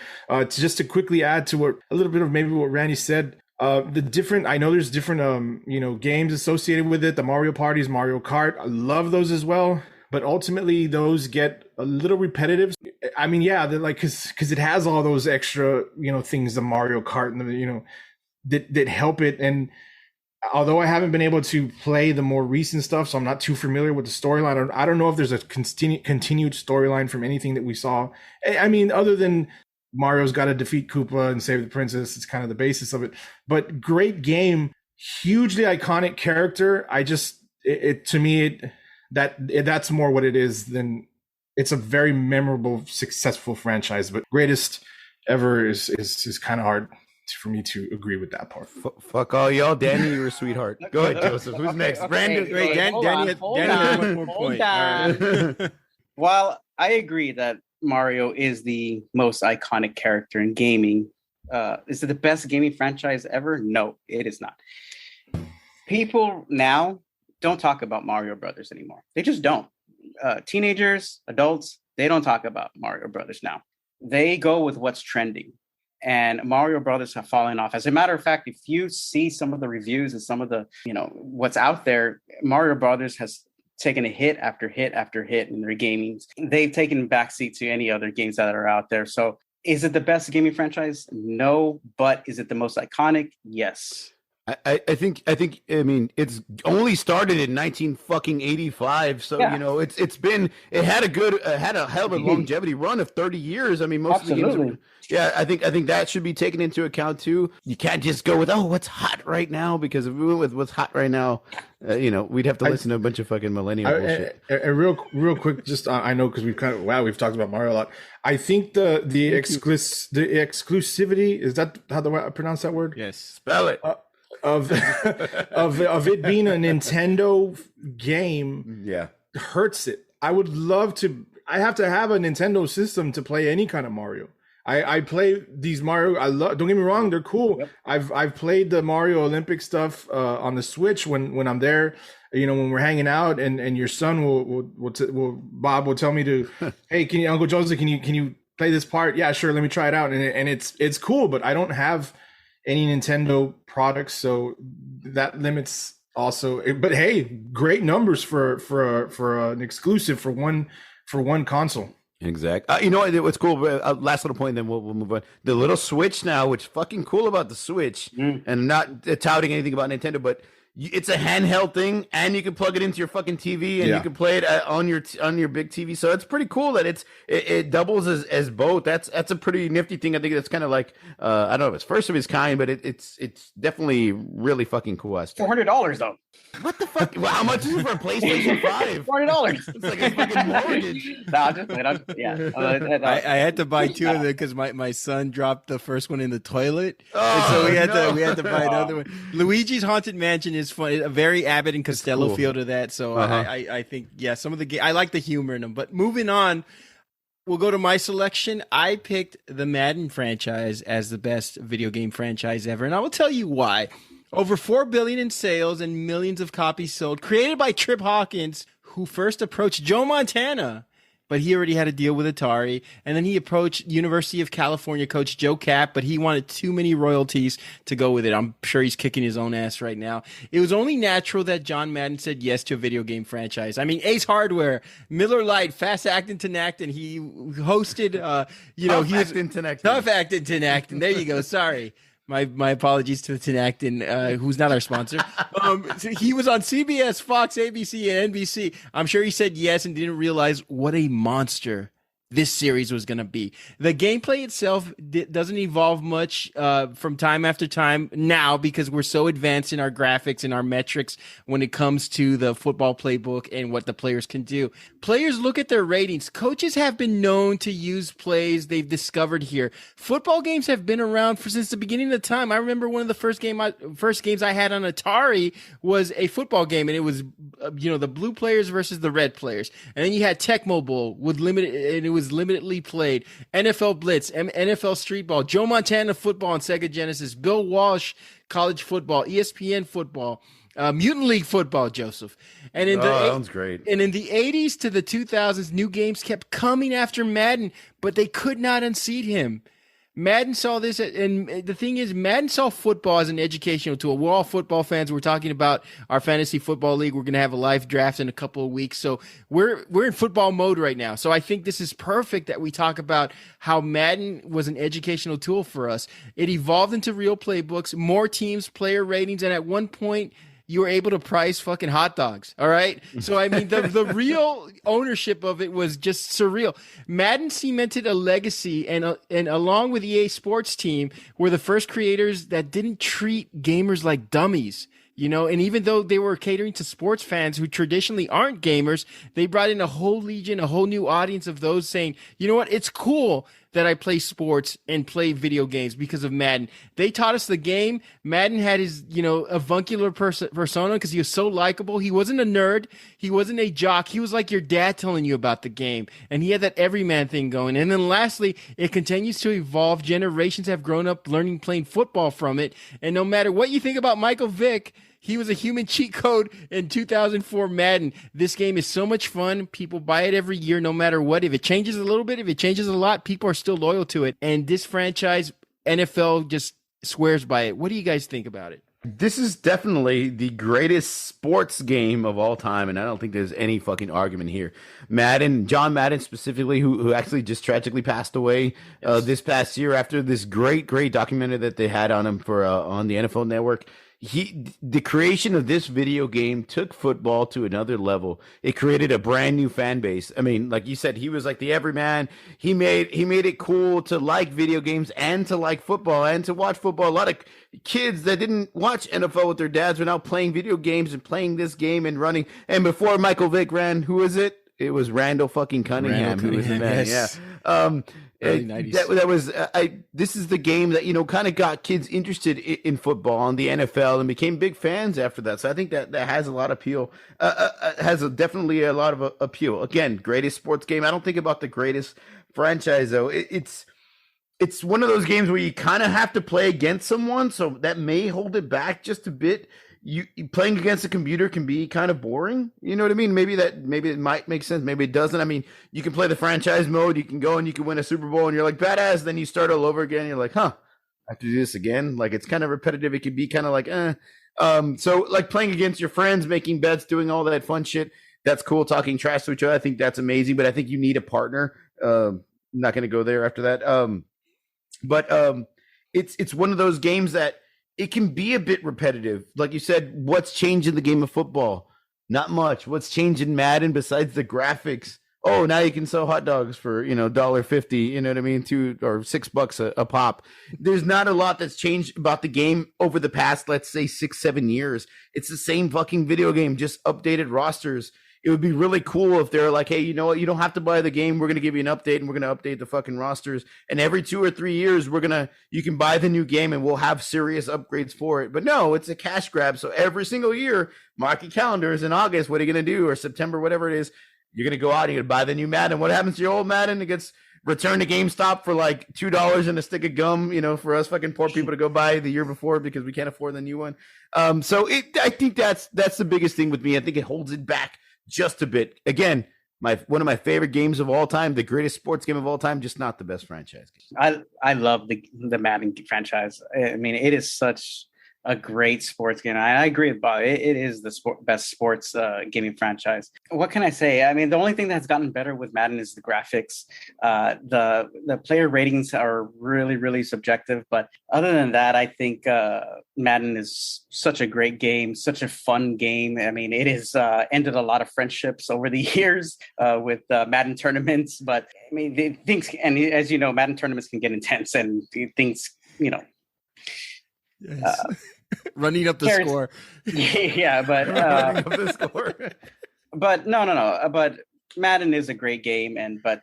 Just to quickly add to a little bit of maybe what Randy said. I know there's different games associated with it. The Mario Parties, Mario Kart, I love those as well. But ultimately, those get a little repetitive. I mean, yeah, they're like because it has all those extra things, the Mario Kart and that help it. And although I haven't been able to play the more recent stuff, so I'm not too familiar with the storyline. I don't know if there's a continued storyline from anything that we saw. I mean, other than Mario's got to defeat Koopa and save the princess. It's kind of the basis of it. But great game, hugely iconic character. To me, that's more what it is than it's a very memorable, successful franchise. But greatest ever is kind of hard for me to agree with that part. Fuck all y'all. Danny, you're a sweetheart. Go ahead, Joseph. Who's next? Brandon. Wait, Danny has one more point. Right. While I agree that Mario is the most iconic character in gaming, is it the best gaming franchise ever? No, it is not. People now don't talk about Mario Brothers anymore. They just don't. Teenagers, adults, they don't talk about Mario Brothers now. They go with what's trending. And Mario Brothers have fallen off. As a matter of fact, if you see some of the reviews and some of the, what's out there, Mario Brothers has taken a hit after hit after hit in their gaming. They've taken backseat to any other games that are out there. So is it the best gaming franchise? No. But is it the most iconic? Yes. I think it's only started in 1985, so yeah. It had a hell of a longevity run of 30 years. I mean, most Absolutely. of the games I think that should be taken into account too. You can't just go with what's hot right now, because if we went with what's hot right now, we'd have to listen to a bunch of fucking millennial bullshit. And real quick, just I know because we've talked about Mario a lot. I think the exclusivity, is that how I pronounce that word? Yes, spell it. Of it being a Nintendo game, hurts it. I would love to. I have to have a Nintendo system to play any kind of Mario. I play these Mario. Don't get me wrong, they're cool. Yep. I've played the Mario Olympic stuff on the Switch when I'm there. When we're hanging out, and your son Bob will tell me to, hey, Uncle Joseph, can you play this part? Yeah, sure. Let me try it out. And it's cool, but I don't have any Nintendo products, so that limits also. But hey, great numbers for an exclusive for one console. Exactly. What's cool? Last little point, then we'll move on. The little Switch now, which fucking cool about the Switch, and not touting anything about Nintendo, but it's a handheld thing, and you can plug it into your fucking TV, and you can play it on your big TV. So it's pretty cool that it doubles as both. That's a pretty nifty thing. I think that's kind of like I don't know if it's first of its kind, but it's definitely really fucking cool. $400 though. What the fuck? Well, how much is it for a PlayStation 5? $400. It's like a fucking mortgage. I had to buy two of them because my son dropped the first one in the toilet, and so we had to buy another one. Luigi's Haunted Mansion is fun. A very Abbott and Costello feel to that. So I think some of the I like the humor in them. But moving on, we'll go to my selection. I picked the Madden franchise as the best video game franchise ever, and I will tell you why. Over 4 billion in sales and millions of copies sold, created by Trip Hawkins, who first approached Joe Montana, but he already had a deal with Atari. And then he approached University of California coach Joe Kapp, but he wanted too many royalties to go with it. I'm sure he's kicking his own ass right now. It was only natural that John Madden said yes to a video game franchise. I mean, Ace Hardware, Miller Lite, Fast Actin' Tinactin. He hosted, Tough Actin' Tinactin. There you go. Sorry. My apologies to Tinactin, who's not our sponsor. So he was on CBS, Fox, ABC, and NBC. I'm sure he said yes and didn't realize what a monster this series was going to be. The gameplay itself doesn't evolve much from time after time now because we're so advanced in our graphics and our metrics when it comes to the football playbook and what the players can do. Players look at their ratings. Coaches have been known to use plays they've discovered here. Football games have been around since the beginning of time. I remember one of the first games I had on Atari was a football game, and it was the blue players versus the red players. And then you had Tecmo Bowl with limited, and it was limitedly played. NFL Blitz, NFL Street Ball, Joe Montana football on Sega Genesis, Bill Walsh college football, ESPN football, Mutant League football, Joseph. And in that sounds great. And in the 80s to the 2000s, new games kept coming after Madden, but they could not unseat him. Madden saw this, and the thing is, Madden saw football as an educational tool. We're all football fans. We're talking about our fantasy football league. We're going to have a live draft in a couple of weeks, so we're in football mode right now. So I think this is perfect that we talk about how Madden was an educational tool for us. It evolved into real playbooks, more teams, player ratings, and at one point, you were able to price fucking hot dogs. All right. So, I mean, the real ownership of it was just surreal. Madden cemented a legacy and along with EA Sports Team were the first creators that didn't treat gamers like dummies. And even though they were catering to sports fans who traditionally aren't gamers, they brought in a whole legion, a whole new audience of those saying, you know what, it's cool that I play sports and play video games because of Madden. They taught us the game. Madden had his, avuncular persona because he was so likable. He wasn't a nerd. He wasn't a jock. He was like your dad telling you about the game. And he had that everyman thing going. And then lastly, it continues to evolve. Generations have grown up learning playing football from it. And no matter what you think about Michael Vick, he was a human cheat code in 2004 Madden. This game is so much fun. People buy it every year, no matter what. If it changes a little bit, if it changes a lot, people are still loyal to it. And this franchise, NFL just swears by it. What do you guys think about it? This is definitely the greatest sports game of all time, and I don't think there's any fucking argument here. John Madden specifically, who actually just tragically passed away this past year after this great documentary that they had on him for on the NFL Network. The creation of this video game took football to another level. It created a brand new fan base. I mean, like you said, he was like the everyman. He made it cool to like video games and to like football and to watch football. A lot of kids that didn't watch NFL with their dads were now playing video games and playing this game and running. And before Michael Vick ran, who was it? It was Randall fucking Cunningham. Who was the man? Yes. Yeah. Early 90s. That was this is the game that kind of got kids interested in football and the NFL and became big fans after that. So I think that has a lot of appeal. Definitely a lot of appeal. Again, greatest sports game. I don't think about the greatest franchise though. It's one of those games where you kind of have to play against someone, so that may hold it back just a bit. You playing against a computer can be kind of boring. You know what I mean? Maybe it might make sense. Maybe it doesn't. I mean, you can play the franchise mode. You can go and you can win a Super Bowl and you're like badass. Then you start all over again. You're like, I have to do this again. Like it's kind of repetitive. It can be kind of like, So like playing against your friends, making bets, doing all that fun shit. That's cool. Talking trash to each other. I think that's amazing. But I think you need a partner. I'm not going to go there after that. But it's one of those games that it can be a bit repetitive. Like you said, what's changed in the game of football? Not much. What's changed in Madden besides the graphics? Oh, now you can sell hot dogs for, $1.50, you know what I mean? $2 or $6 a pop. There's not a lot that's changed about the game over the past, let's say 6-7 years. It's the same fucking video game, just updated rosters. It would be really cool if they're like, hey, you know what? You don't have to buy the game. We're going to give you an update and we're going to update the fucking rosters. And every 2 or 3 years, you can buy the new game and we'll have serious upgrades for it. But no, it's a cash grab. So every single year, mark your calendars in August. What are you going to do? Or September, whatever it is. You're going to go out and you're going to buy the new Madden. What happens to your old Madden? It gets returned to GameStop for like $2 and a stick of gum, for us fucking poor people to go buy the year before because we can't afford the new one. I think that's the biggest thing with me. I think it holds it back just a bit. Again, one of my favorite games of all time, the greatest sports game of all time, just not the best franchise game. I love the Madden franchise. I mean, it is such a great sports game. I agree with Bob. It is the best sports gaming franchise. What can I say? I mean, the only thing that's gotten better with Madden is the graphics. The player ratings are really, really subjective. But other than that, I think Madden is such a great game, such a fun game. I mean, it has ended a lot of friendships over the years with Madden tournaments. But I mean, things, and as you know, Madden tournaments can get intense and things, you know. Yes. Running up the score. Yeah, but Running up the score. But no. But Madden is a great game, but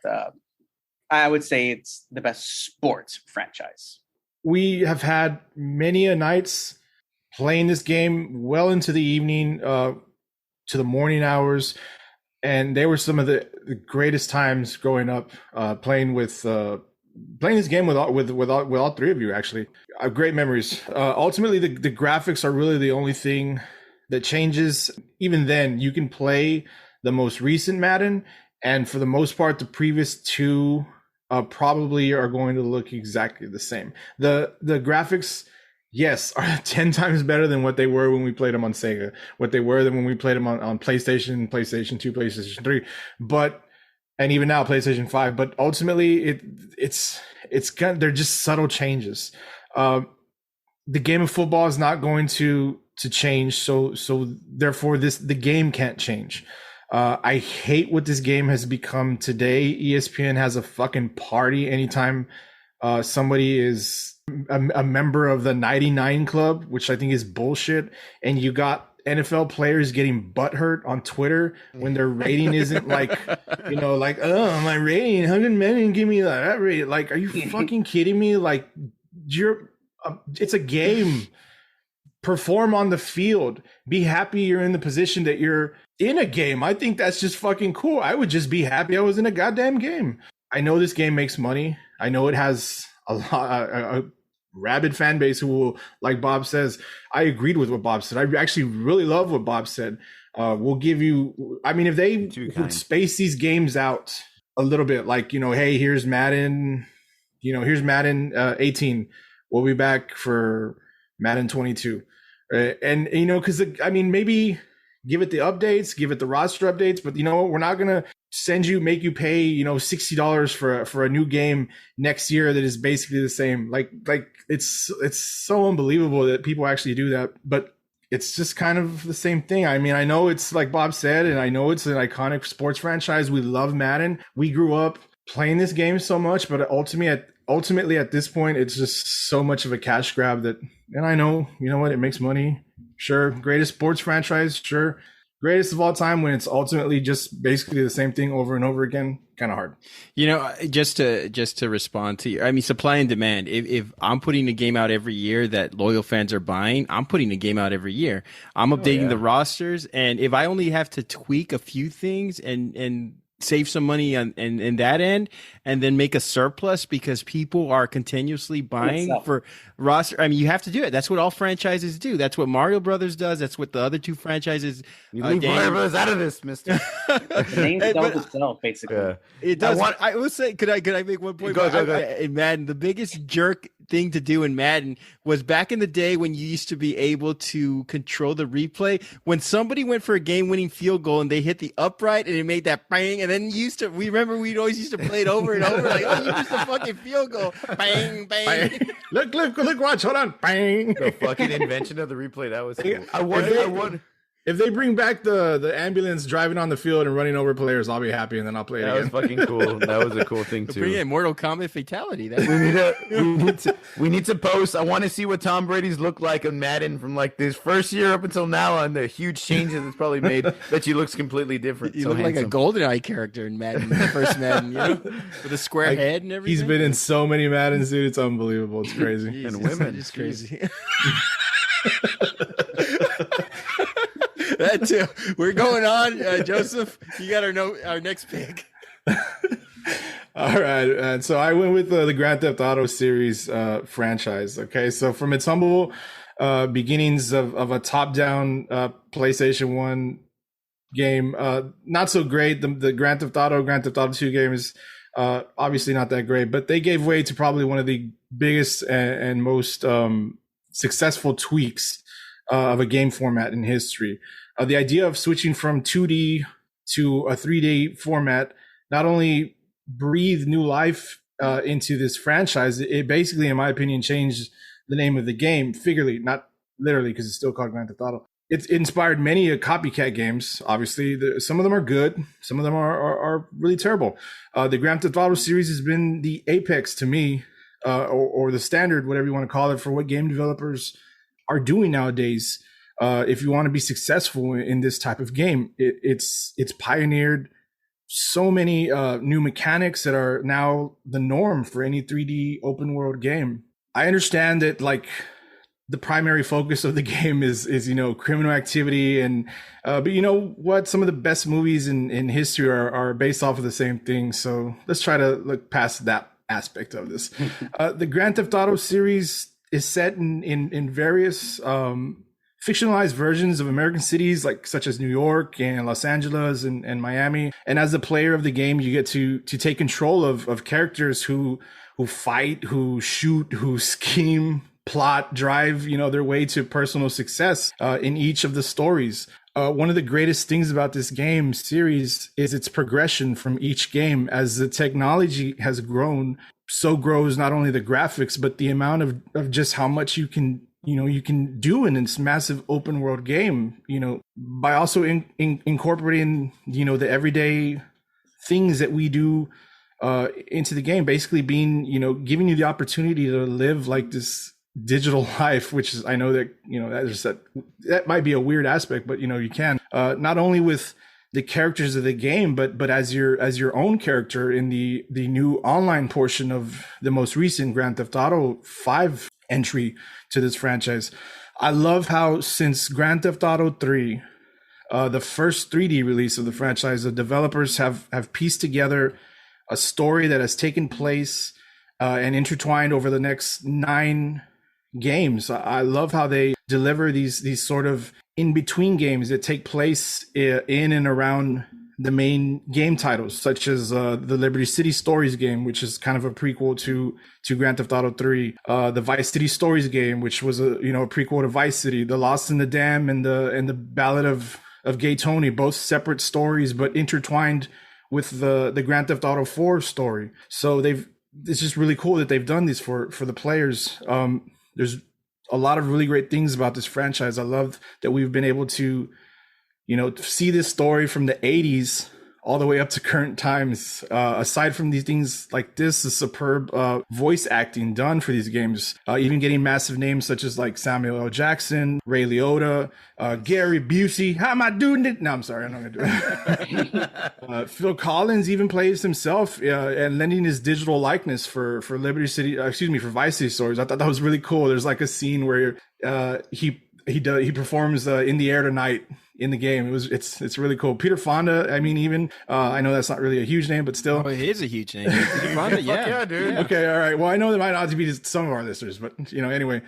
I would say it's the best sports franchise. We have had many a nights playing this game well into the evening, to the morning hours, and they were some of the greatest times growing up playing this game with all three of you. Actually, great memories. Ultimately, the graphics are really the only thing that changes. Even then, you can play the most recent Madden, and for the most part, the previous two probably are going to look exactly the same. The graphics, yes, are 10 times better than what they were when we played them on Sega, what they were than when we played them on PlayStation, PlayStation 2, PlayStation 3, and even now PlayStation 5. But ultimately, it's kind of, they're just subtle changes. The game of football is not going to change, so therefore the game can't change. I hate what this game has become today. ESPN has a fucking party anytime somebody is a member of the 99 Club, which I think is bullshit. And you got NFL players getting butthurt on Twitter when their rating isn't like, like, oh, my rating, how can men give me that rating? Like, are you fucking kidding me? Like, it's a game. Perform on the field. Be happy you're in the position that you're in a game. I think that's just fucking cool. I would just be happy I was in a goddamn game. I know this game makes money. I know it has a rabid fan base who will, like Bob says, I agreed with what Bob said. I actually really love what Bob said. We'll give you, I mean, if they would space these games out a little bit, like, hey, here's Madden, here's Madden 18. We'll be back for Madden 22. And, because, I mean, maybe give it the updates, give it the roster updates, but, we're not going to make you pay, $60 for a new game next year that is basically the same. Like it's so unbelievable that people actually do that, but it's just kind of the same thing. I mean, I know it's like Bob said, and I know it's an iconic sports franchise. We love Madden. We grew up playing this game so much, but ultimately at this point, it's just so much of a cash grab that, and I know, it makes money. Sure. Greatest sports franchise. Sure. Greatest of all time, when it's ultimately just basically the same thing over and over again. Kind of hard. Just to respond to you, I mean, supply and demand. If I'm putting a game out every year that loyal fans are buying, I'm putting a game out every year. I'm updating the rosters, and if I only have to tweak a few things and save some money on in that end, and then make a surplus because people are continuously buying for roster. I mean, you have to do it. That's what all franchises do. That's what Mario Brothers does. That's what the other two franchises. You leave Mario Brothers out of this, Mister. The name sells itself, basically. Yeah. It does. I will say, could I make one point? Go. In Madden, the biggest jerk thing to do in Madden was back in the day when you used to be able to control the replay. When somebody went for a game-winning field goal and they hit the upright and it made that bang, and then we'd always used to play it over and over, like, oh, you missed a fucking field goal, bang, bang. Look, watch, hold on, bang. The fucking invention of the replay, that was cool. I wonder. If they bring back the ambulance driving on the field and running over players, I'll be happy, and then I'll play it again. That was fucking cool. That was a cool thing too. Bring in Mortal Kombat Fatality. We need to post. I want to see what Tom Brady's looked like in Madden from like this first year up until now, and the huge changes it's probably made. That he looks completely different. You look like a GoldenEye character in Madden, the first Madden, with a square head and everything. He's been in so many Maddens, dude. It's unbelievable. It's crazy. Jeez, and women, it's crazy. That too. We're going on, Joseph. You got our next pick. All right, and so I went with the Grand Theft Auto series franchise. Okay, so from its humble beginnings of a top-down PlayStation 1 game, not so great. The Grand Theft Auto 2 game is obviously not that great, but they gave way to probably one of the biggest and most successful tweaks of a game format in history. The idea of switching from 2D to a 3D format not only breathed new life into this franchise, it basically, in my opinion, changed the name of the game, figuratively, not literally, because it's still called Grand Theft Auto. It's inspired many copycat games. Obviously, some of them are good. Some of them are really terrible. The Grand Theft Auto series has been the apex to me, or the standard, whatever you want to call it, for what game developers are doing nowadays. If you want to be successful in this type of game, it's pioneered so many new mechanics that are now the norm for any 3D open world game. I understand that, like, the primary focus of the game is criminal activity, and but you know what, some of the best movies in history are based off of the same thing. So let's try to look past that aspect of this. The Grand Theft Auto series is set in various fictionalized versions of American cities, like such as New York and Los Angeles and Miami. And as a player of the game, you get to take control of characters who fight, who shoot, who scheme, plot, drive, their way to personal success in each of the stories. One of the greatest things about this game series is its progression from each game. As the technology has grown, so grows not only the graphics, but the amount of just how much you can do in this massive open world game, by also incorporating, the everyday things that we do into the game, basically being, giving you the opportunity to live like this digital life, which is, I know that, that might be a weird aspect, but you can, not only with the characters of the game, but as your own character in the new online portion of the most recent Grand Theft Auto 5 entry to this franchise. I love how, since Grand Theft Auto 3, the first 3D release of the franchise, the developers have pieced together a story that has taken place and intertwined over the next 9 games. I love how they deliver these sort of in-between games that take place in and around the main game titles, such as the Liberty City Stories game, which is kind of a prequel to Grand Theft Auto 3, the Vice City Stories game, which was a prequel to Vice City, the Lost in the Dam and the Ballad of Gay Tony, both separate stories but intertwined with the Grand Theft Auto 4 story. So it's just really cool that they've done this for the players. There's a lot of really great things about this franchise. I love that we've been able to see this story from the 80s all the way up to current times. Aside from these things like this, the superb voice acting done for these games, even getting massive names such as like Samuel L. Jackson, Ray Liotta, Gary Busey. How am I doing it? No, I'm sorry, I'm not gonna do it. Phil Collins even plays himself and lending his digital likeness for Liberty City, for Vice City Stories. I thought that was really cool. There's like a scene where he performs In the Air Tonight in the game. It's really cool. Peter Fonda, I know that's not really a huge name, but still. Oh, it is a huge name. Peter Fonda, yeah, dude. Yeah. Okay, all right. Well, I know that might not be some of our listeners, but anyway,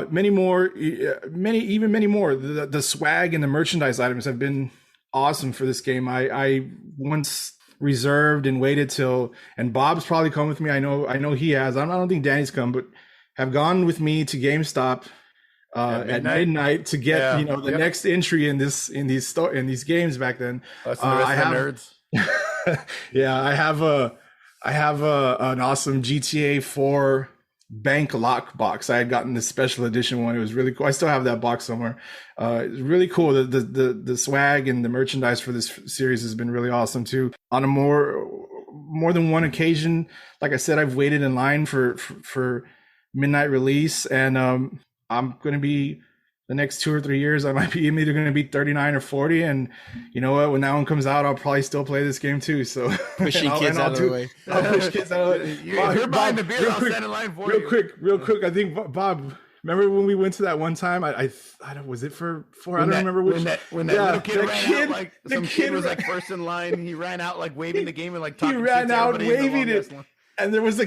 many more. The swag and the merchandise items have been awesome for this game. I once reserved and waited till, and Bob's probably come with me. I know he has. I don't think Danny's come, but have gone with me to GameStop at midnight to get the next entry in these games back then. I have nerds. Yeah, I have an awesome GTA 4 bank lock box. I had gotten the special edition one. It was really cool. I still have that box somewhere. It's really cool. The swag and the merchandise for this series has been really awesome too. On a more than one occasion, like I said, I've waited in line for midnight release, and I'm going to be, the next 2 or 3 years, I'm either going to be 39 or 40. And you know what? When that one comes out, I'll probably still play this game too. So pushing kids out of the way. I'll push kids out of the way. You're buying the beer, I'll stand in line for you. Real quick. I think, Bob, remember when we went to that one time? I don't, was it for 4? I don't remember which. When that little kid ran out, like some kid was like first in line. He ran out like waving the game and like talking. He ran out waving it. And there was a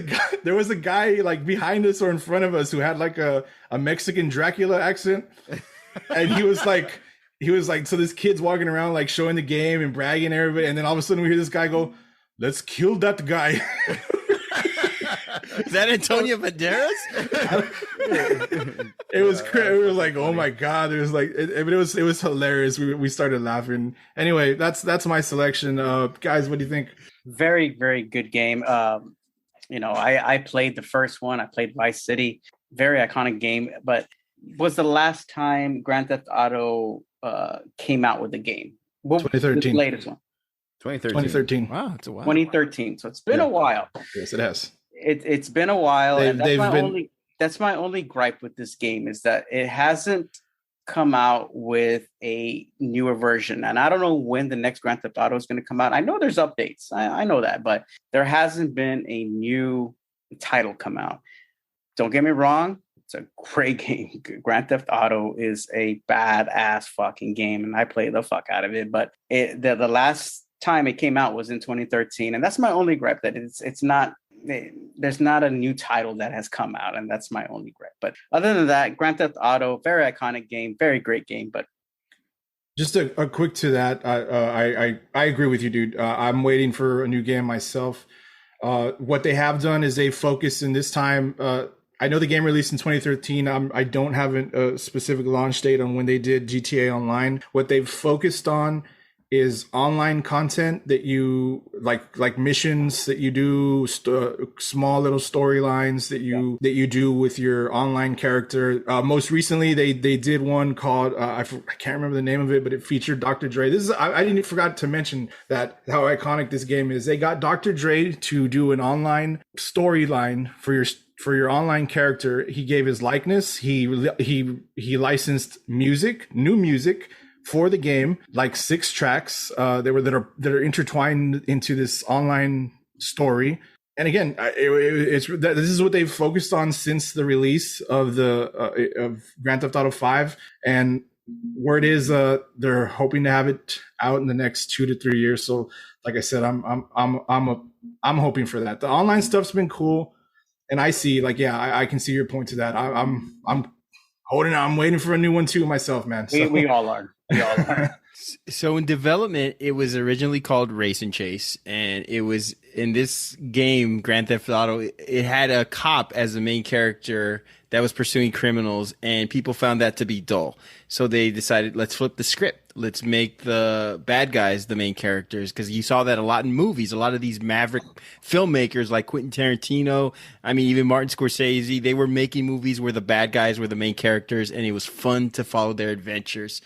guy like behind us or in front of us who had like a Mexican Dracula accent. And he was like, so this kid's walking around like showing the game and bragging to everybody. And then all of a sudden we hear this guy go, "Let's kill that guy." Is that Antonio Banderas? It was it was like, oh my god, it was like it was hilarious. We started laughing. Anyway, that's my selection. Guys, what do you think? Very, very good game. I played the first one. I played Vice City. Very iconic game, but was the last time Grand Theft Auto came out with a game? What 2013. The latest one? 2013. Wow, it's a while. 2013. So it's been a while. Yes, it has. It's been a while, and that's my only gripe with this game is that it hasn't come out with a newer version. And I don't know when the next Grand Theft Auto is going to come out. I know there's updates. I know that, but there hasn't been a new title come out. Don't get me wrong. It's a great game. Grand Theft Auto is a badass fucking game, and I play the fuck out of it. But the last time it came out was in 2013, and that's my only gripe, that it's not. There's not a new title that has come out, and that's my only gripe. But other than that, Grand Theft Auto, very iconic game, very great game. But just a quick to that, I agree with you, dude. I'm waiting for a new game myself. What they have done is they focused in this time. I know the game released in 2013. I don't have a specific launch date on when they did GTA Online. What they've focused on is online content that you like missions that you do, small little storylines that you do with your online character. Most recently, they did one called I can't remember the name of it, but it featured Dr. Dre. I didn't forgot to mention that how iconic this game is. They got Dr. Dre to do an online storyline for your online character. He gave his likeness. He licensed new music for the game, like 6 tracks that are intertwined into this online story. And again, this is what they've focused on since the release of of Grand Theft Auto 5. And word is they're hoping to have it out in the next 2 to 3 years. So, like I said, I'm hoping for that. The online stuff's been cool, and I see I can see your point to that. I'm holding on. I'm waiting for a new one too myself, man. So. We all are. So in development, it was originally called Race and Chase, and it was in this game, Grand Theft Auto, it had a cop as the main character that was pursuing criminals, and people found that to be dull. So they decided, let's flip the script. Let's make the bad guys the main characters, because you saw that a lot in movies. A lot of these maverick filmmakers like Quentin Tarantino, I mean, even Martin Scorsese, they were making movies where the bad guys were the main characters, and it was fun to follow their adventures.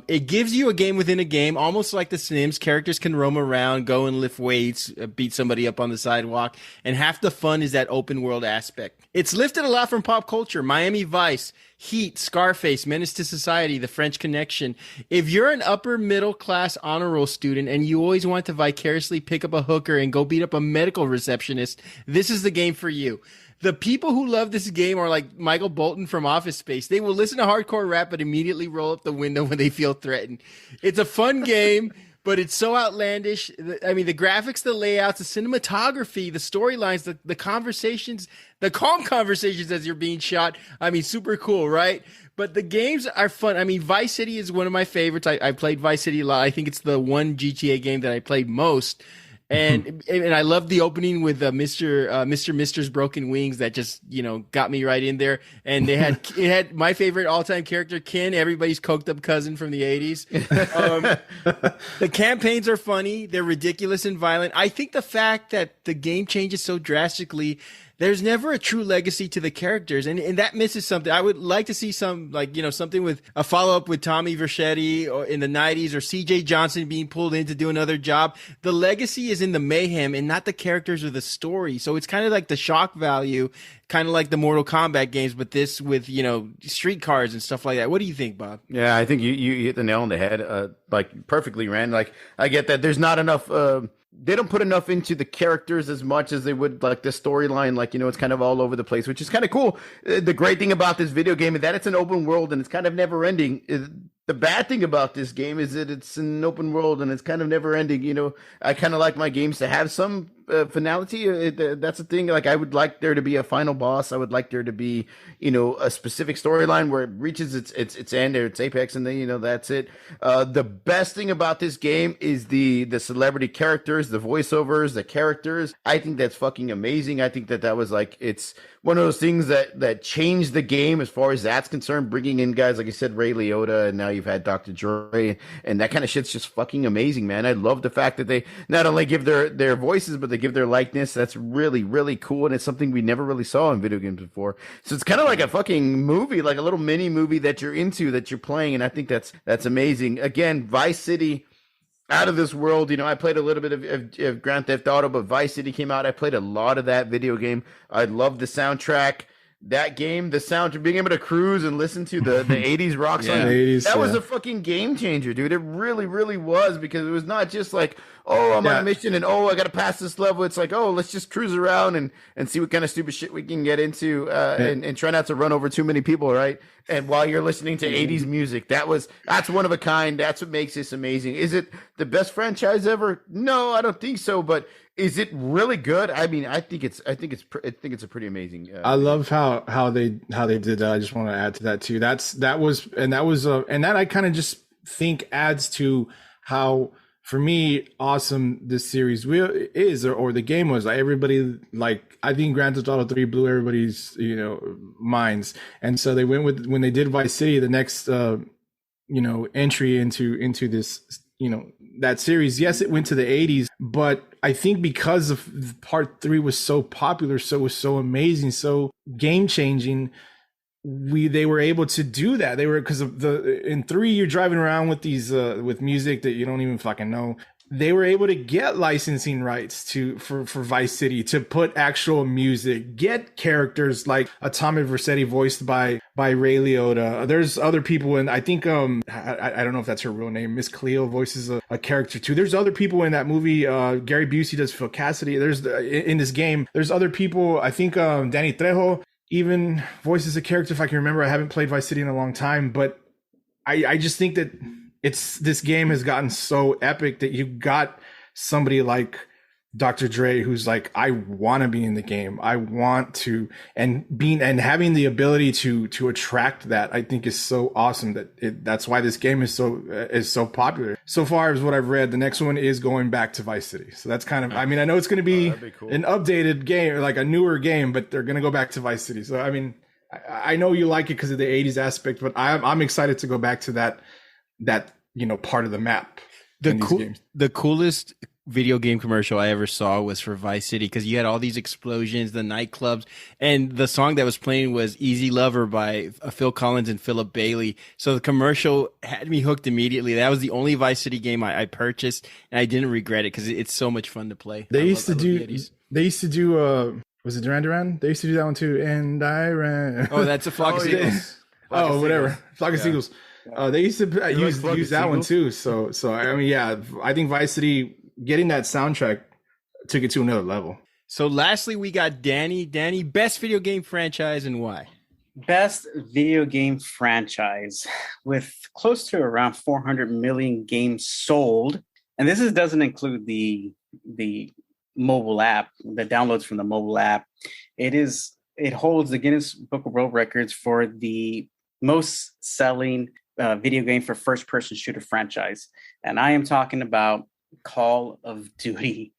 It gives you a game within a game, almost like The Sims. Characters can roam around, go and lift weights, beat somebody up on the sidewalk, and half the fun is that open world aspect. It's lifted a lot from pop culture. Miami Vice, Heat, Scarface, Menace to Society, The French Connection. If you're an upper middle class honor roll student and you always want to vicariously pick up a hooker and go beat up a medical receptionist, this is the game for you. The people who love this game are like Michael Bolton from Office Space. They will listen to hardcore rap but immediately roll up the window when they feel threatened. It's a fun game, but it's so outlandish. I mean, the graphics, the layouts, the cinematography, the storylines, the conversations, the calm conversations as you're being shot. I mean, super cool, right? But the games are fun. I mean, Vice City is one of my favorites. I played Vice City a lot. I think it's the one GTA game that I played most. And I love the opening with Mister's broken wings that just, got me right in there. And it had my favorite all-time character, Ken, everybody's coked up cousin from the 80s. The campaigns are funny. They're ridiculous and violent. I think the fact that the game changes so drastically, there's never a true legacy to the characters, and that misses something. I would like to see some, something with a follow-up with Tommy Vercetti or in the 90s, or CJ Johnson being pulled in to do another job. The legacy is in the mayhem and not the characters or the story. So it's kind of like the shock value, kind of like the Mortal Kombat games, but this with, street cars and stuff like that. What do you think, Bob? Yeah, I think you hit the nail on the head, perfectly, Rand. I get that there's not enough, they don't put enough into the characters as much as they would like the storyline. It's kind of all over the place, which is kind of cool. The great thing about this video game is that it's an open world and it's kind of never ending. The bad thing about this game is that it's an open world and it's kind of never ending. I kind of like my games to have some finality. That's the thing. Like, I would like there to be a final boss. I would like there to be, a specific storyline where it reaches its end or its apex, and then that's it. The best thing about this game is the celebrity characters, the voiceovers, the characters. I think that's fucking amazing. I think that was like, it's one of those things that changed the game as far as that's concerned. Bringing in guys like I said, Ray Liotta, and now you've had Dr. Dre, and that kind of shit's just fucking amazing, man. I love the fact that they not only give their voices, but they give their likeness. That's really, really cool, and it's something we never really saw in video games before. So it's kind of like a fucking movie, like a little mini movie that you're into, that you're playing, and I think that's amazing. Again, Vice City, out of this world. I played a little bit of Grand Theft Auto, but Vice City came out. I played a lot of that video game. I love the soundtrack. That game, the soundtrack, being able to cruise and listen to the 80s rock song, that was a fucking game changer, dude. It really, really was, because it was not just like, oh, I'm on a mission and I got to pass this level. It's like, oh, let's just cruise around and see what kind of stupid shit we can get into and try not to run over too many people, right? And while you're listening to 80s music, that's one of a kind. That's what makes this amazing. Is it the best franchise ever? No, I don't think so, but is it really good? I mean, I think it's a pretty amazing. I love how they did that. I just want to add to that too. That I kind of just think adds to how, for me, awesome this series is, or the game was. Like, everybody, like, I think Grand Theft Auto 3 blew everybody's minds, and so they went with, when they did Vice City, the next entry into this that series. Yes, it went to the 80s, but I think because of part 3 was so popular, so was so amazing, so game changing, they were able to do that. They were, because of in 3 you're driving around with these with music that you don't even fucking know. They were able to get licensing rights for Vice City to put actual music, get characters like Atomic Vercetti voiced by Ray Liotta. There's other people, and I think I don't know if that's her real name. Miss Cleo voices a character too. There's other people in that movie. Gary Busey does Phil Cassidy. There's in this game. There's other people. I think Danny Trejo even voices a character, if I can remember. I haven't played Vice City in a long time, but I just think that this game has gotten so epic that you got somebody like Dr. Dre, who's like, I want to be in the game. I want to, and having the ability to attract that, I think is so awesome. That's why this game is so popular. So far as what I've read, the next one is going back to Vice City. So that's kind of, I mean, I know it's going to be cool. An updated game, like a newer game, but they're going to go back to Vice City. So, I mean, I know you like it because of the 80s aspect, but I'm excited to go back to that part of the map. The coolest video game commercial I ever saw was for Vice City, because you had all these explosions, the nightclubs, and the song that was playing was Easy Lover by Phil Collins and Philip Bailey. So the commercial had me hooked immediately. That was the only Vice City game I purchased, and I didn't regret it because it's so much fun to play. They used to do was it Duran Duran? They used to do that one too. And I ran. Oh, that's a Flock of Seagulls. Whatever. Flock of Seagulls. They used to use that one too. So I mean, yeah, I think Vice City, getting that soundtrack, took it to another level. So lastly, we got Danny. Danny, best video game franchise and why? Best video game franchise with close to around 400 million games sold. And this doesn't include the mobile app, the downloads from the mobile app. It holds the Guinness Book of World Records for the most selling video game for first-person shooter franchise. And I am talking about Call of Duty.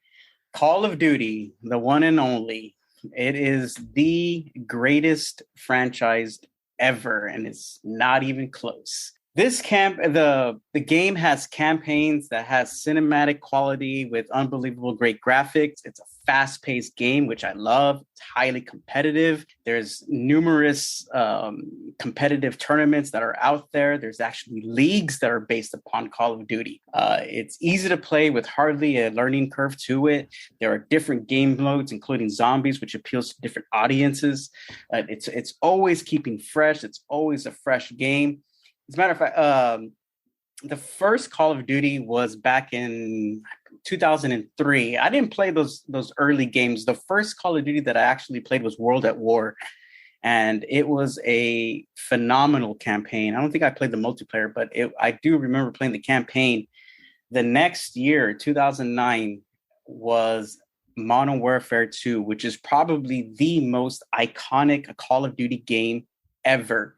Call of Duty, the one and only. It is the greatest franchise ever, and it's not even close. The game has campaigns that has cinematic quality with unbelievable great graphics. It's a fast-paced game, which I love. It's highly competitive. There's numerous competitive tournaments that are out there. There's actually leagues that are based upon Call of Duty. It's easy to play with hardly a learning curve to it. There are different game modes, including zombies, which appeals to different audiences. It's always keeping fresh. It's always a fresh game. As a matter of fact, the first Call of Duty was back in 2003. I didn't play those early games. The first Call of Duty that I actually played was World at War, and it was a phenomenal campaign. I don't think I played the multiplayer, but I do remember playing the campaign. The next year, 2009, was Modern Warfare 2, which is probably the most iconic Call of Duty game ever.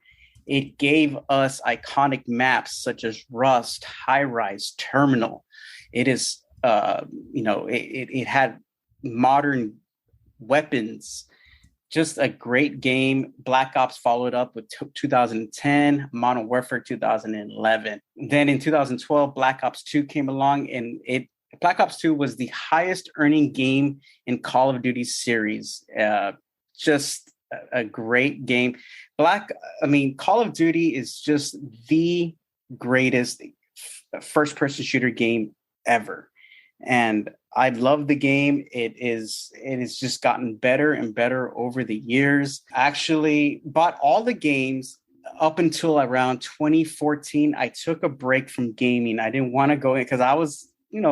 It gave us iconic maps such as Rust, High Rise, Terminal. It is, it had modern weapons. Just a great game. Black Ops followed up with 2010, Modern Warfare 2011. Then in 2012, Black Ops 2 came along, and Black Ops 2 was the highest earning game in Call of Duty series. Just a great game. Call of Duty is just the greatest first-person shooter game ever. And I love the game. It has just gotten better and better over the years. I actually bought all the games up until around 2014. I took a break from gaming. I didn't want to go in because I was,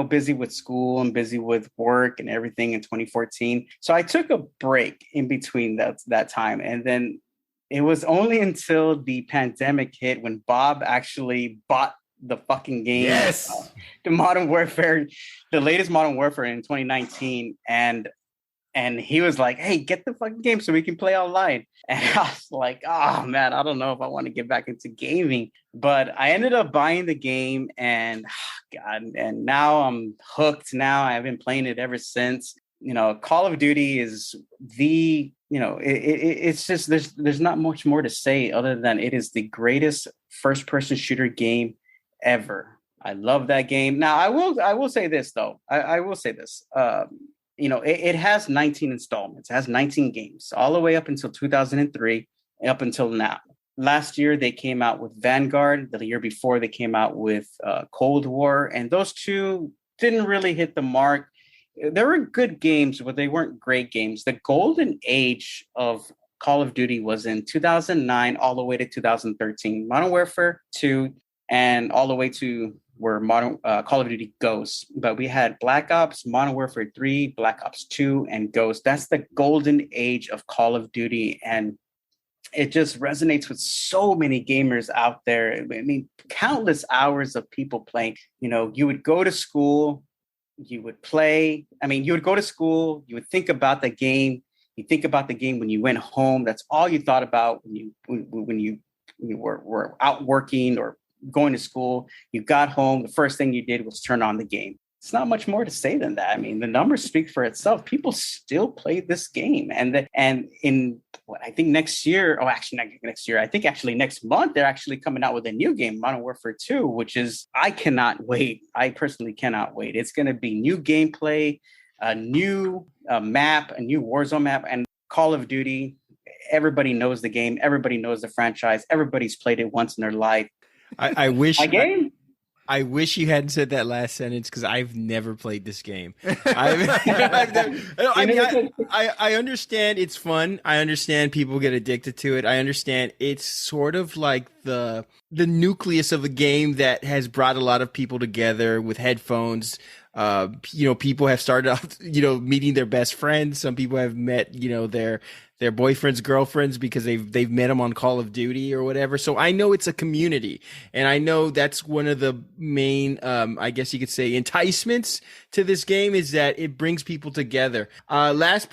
busy with school and busy with work and everything in 2014. So I took a break in between that time. And then it was only until the pandemic hit when Bob actually bought the fucking game. Yes. The Modern Warfare, the latest Modern Warfare in 2019. And he was like, hey, get the fucking game so we can play online. And I was like, oh man, I don't know if I want to get back into gaming. But I ended up buying the game, and and now I'm hooked. Now I've been playing it ever since. Call of Duty is it's just there's not much more to say other than it is the greatest first-person shooter game ever. I love that game. Now I will say this though. I will say this. It has 19 installments. It has 19 games all the way up until 2003, up until now. Last year, they came out with Vanguard. The year before, they came out with Cold War. And those two didn't really hit the mark. They were good games, but they weren't great games. The golden age of Call of Duty was in 2009 all the way to 2013. Modern Warfare 2 and all the way to where modern Call of Duty Ghosts. But we had Black Ops, Modern Warfare 3, Black Ops 2, and Ghosts. That's the golden age of Call of Duty. And it just resonates with so many gamers out there. I mean, countless hours of people playing. You would go to school, you would play. You would go to school, you would think about the game. You think about the game when you went home. That's all you thought about when you were out working or going to school. You got home, the first thing you did was turn on the game. It's not much more to say than that. The numbers speak for itself. People still play this game. And in I think next year, actually not next year, I think actually next month, they're actually coming out with a new game, Modern Warfare 2, which is, I cannot wait. I personally cannot wait. It's going to be new gameplay, a new map, a new Warzone map, and Call of Duty. Everybody knows the game. Everybody knows the franchise. Everybody's played it once in their life. I wish game. I wish you hadn't said that last sentence because I've never played this game. I understand it's fun. I understand people get addicted to it. I understand it's sort of like the nucleus of a game that has brought a lot of people together with headphones. People have started off, meeting their best friends. Some people have met, their boyfriends, girlfriends, because they've met them on Call of Duty or whatever. So I know it's a community, and I know that's one of the main, I guess you could say, enticements to this game is that it brings people together. Last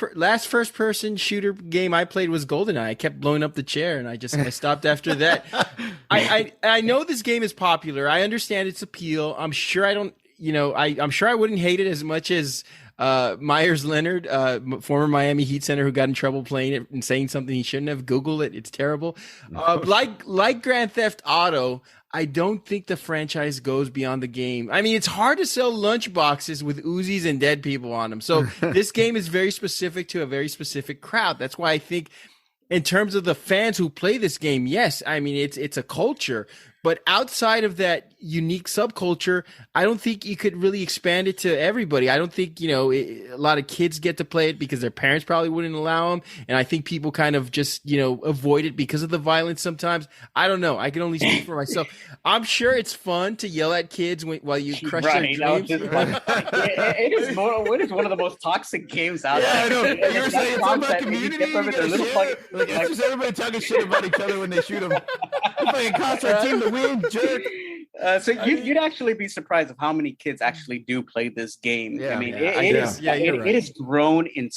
first person shooter game I played was GoldenEye. I kept blowing up the chair, and I stopped after that. I know this game is popular. I understand its appeal. I'm sure I don't. I'm sure I wouldn't hate it as much as Myers Leonard, former Miami Heat center who got in trouble playing it and saying something he shouldn't have. Google it; it's terrible. Like Grand Theft Auto, I don't think the franchise goes beyond the game. It's hard to sell lunch boxes with Uzis and dead people on them. So this game is very specific to a very specific crowd. That's why I think, in terms of the fans who play this game, yes, it's a culture. But outside of that unique subculture, I don't think you could really expand it to everybody. I don't think, a lot of kids get to play it because their parents probably wouldn't allow them. And I think people kind of just, avoid it because of the violence sometimes. I don't know. I can only speak for myself. I'm sure it's fun to yell at kids while you crush their dreams. It is one of the most toxic games out there. I know. You're saying it's about community. It's just everybody talking shit about each other when they shoot them. You're playing Contra Team to win, jerk. So you'd actually be surprised of how many kids actually do play this game. Yeah, I mean, yeah, it has grown in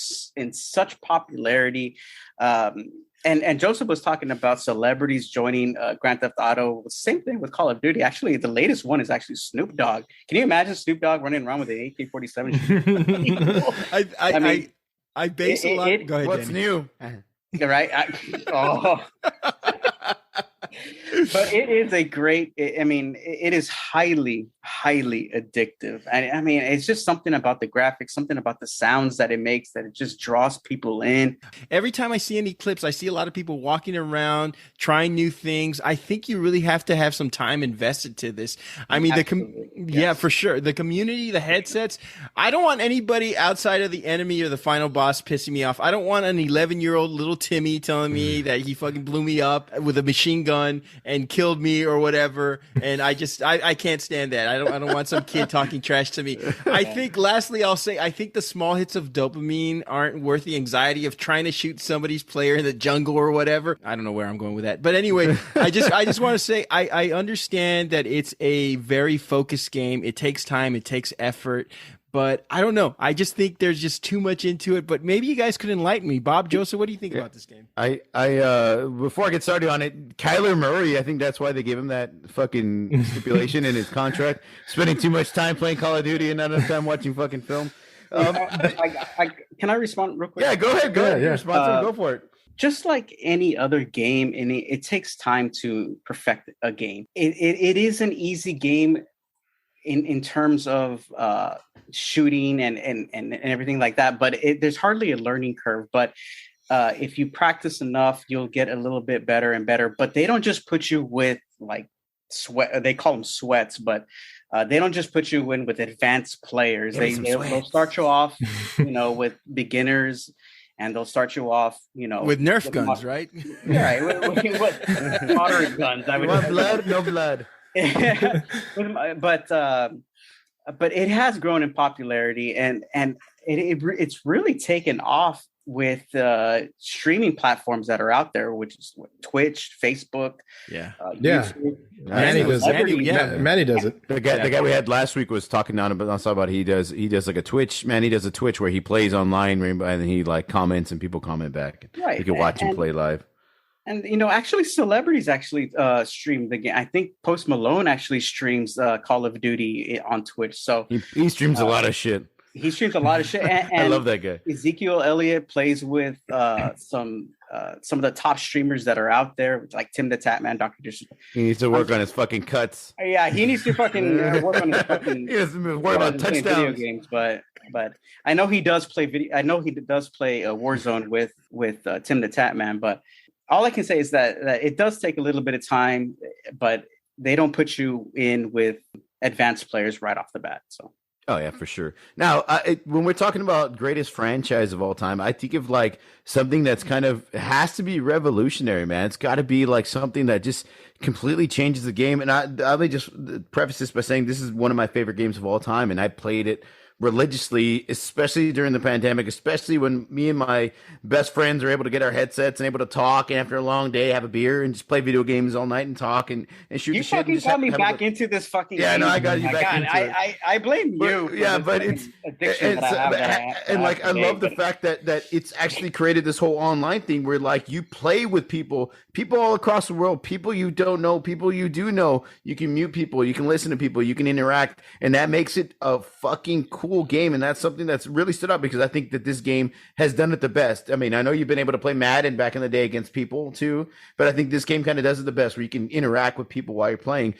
such popularity. And Joseph was talking about celebrities joining Grand Theft Auto. Same thing with Call of Duty. Actually, the latest one is actually Snoop Dogg. Can you imagine Snoop Dogg running around with an AK-47? I base a lot. Go ahead. What's Danny. new? Right? But it is a great, I mean, it is highly, highly addictive. I mean, it's just something about the graphics, something about the sounds that it makes that it just draws people in. Every time I see any clips, I see a lot of people walking around, trying new things. I think you really have to have some time invested to this. I mean, yeah, for sure. The community, the headsets. I don't want anybody outside of the enemy or the final boss pissing me off. I don't want an 11-year-old little Timmy telling me that he fucking blew me up with a machine gun and killed me or whatever. And I can't stand that. I don't want some kid talking trash to me. I think lastly, I'll say, I think the small hits of dopamine aren't worth the anxiety of trying to shoot somebody's player in the jungle or whatever. I don't know where I'm going with that. But anyway, I just want to say, I understand that it's a very focused game. It takes time. It takes effort. But I don't know. I just think there's just too much into it. But maybe you guys could enlighten me. Bob, Joseph, what do you think about this game? I before I get started on it, Kyler Murray, I think that's why they gave him that fucking stipulation in his contract. Spending too much time playing Call of Duty and not enough time watching fucking film. Can I respond real quick? Yeah, go ahead. Yeah. Sponsor, go for it. Just like any other game, it takes time to perfect a game. It is an easy game in terms of shooting and everything like that, but there's hardly a learning curve. But if you practice enough, you'll get a little bit better and better. But they don't just put you with like sweat. They call them sweats, but they don't just put you in with advanced players. They'll start you off, with beginners. And they'll start you off, with Nerf guns, right? Yeah, with moderate guns. I would want blood, no blood. But it has grown in popularity, and it's really taken off with streaming platforms that are out there, which is Twitch, Facebook, YouTube. Manny does it. The guy we had last week was talking about he does like a Twitch. Manny does a Twitch where he plays online, and he like comments and people comment back. Right, you can watch him play live. And actually, celebrities actually stream the game. I think Post Malone actually streams Call of Duty on Twitch. So he streams a lot of shit. He streams a lot of shit. And I love that guy. Ezekiel Elliott plays with some of the top streamers that are out there, like Tim the Tatman, Dr. Disrespect. He needs to work on his fucking cuts. Yeah, he needs to fucking work on his fucking. He doesn't worry about touchdowns. Video games, but I know he does play video. I know he does play Warzone with Tim the Tatman. But all I can say is that it does take a little bit of time, but they don't put you in with advanced players right off the bat. So. Oh yeah, for sure. Now, when we're talking about greatest franchise of all time, I think of like something that's kind of has to be revolutionary, man. It's got to be like something that just completely changes the game. And I'll just preface this by saying this is one of my favorite games of all time, and I played it religiously, especially during the pandemic, especially when me and my best friends are able to get our headsets and able to talk, and after a long day have a beer and just play video games all night and talk and shoot the shit. You fucking got me back into this fucking game. No, I got you back into it. I blame you. But it's addiction I love the fact that it's actually created this whole online thing where like you play with people all across the world, people you don't know, people you do know. You can mute people, you can listen to people, you can interact, and that makes it a fucking cool game. And that's something that's really stood out because I think that this game has done it the best. I mean, I know you've been able to play Madden back in the day against people too, but I think this game kind of does it the best where you can interact with people while you're playing.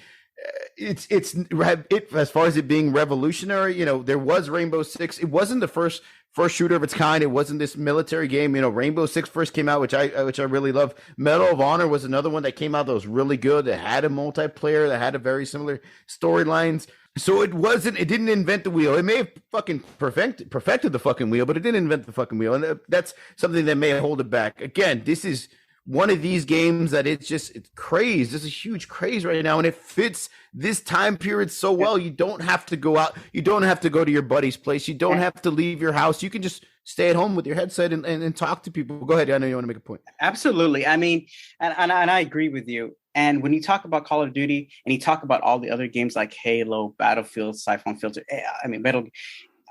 It's as far as it being revolutionary, there was Rainbow Six. It wasn't the first shooter of its kind. It wasn't this military game. Rainbow Six first came out, which I really love. Medal of Honor was another one that came out that was really good. That had a multiplayer, that had a very similar storylines. So it didn't invent the wheel. It may have fucking perfected the fucking wheel, but it didn't invent the fucking wheel. And that's something that may hold it back. Again, this is one of these games that it's craze. There's a huge craze right now, and it fits this time period so well. You don't have to go out. You don't have to go to your buddy's place. You don't have to leave your house. You can just stay at home with your headset and talk to people. Go ahead. I know you want to make a point. Absolutely. I mean, and I agree with you. And when you talk about Call of Duty and you talk about all the other games like Halo, Battlefield, Siphon Filter,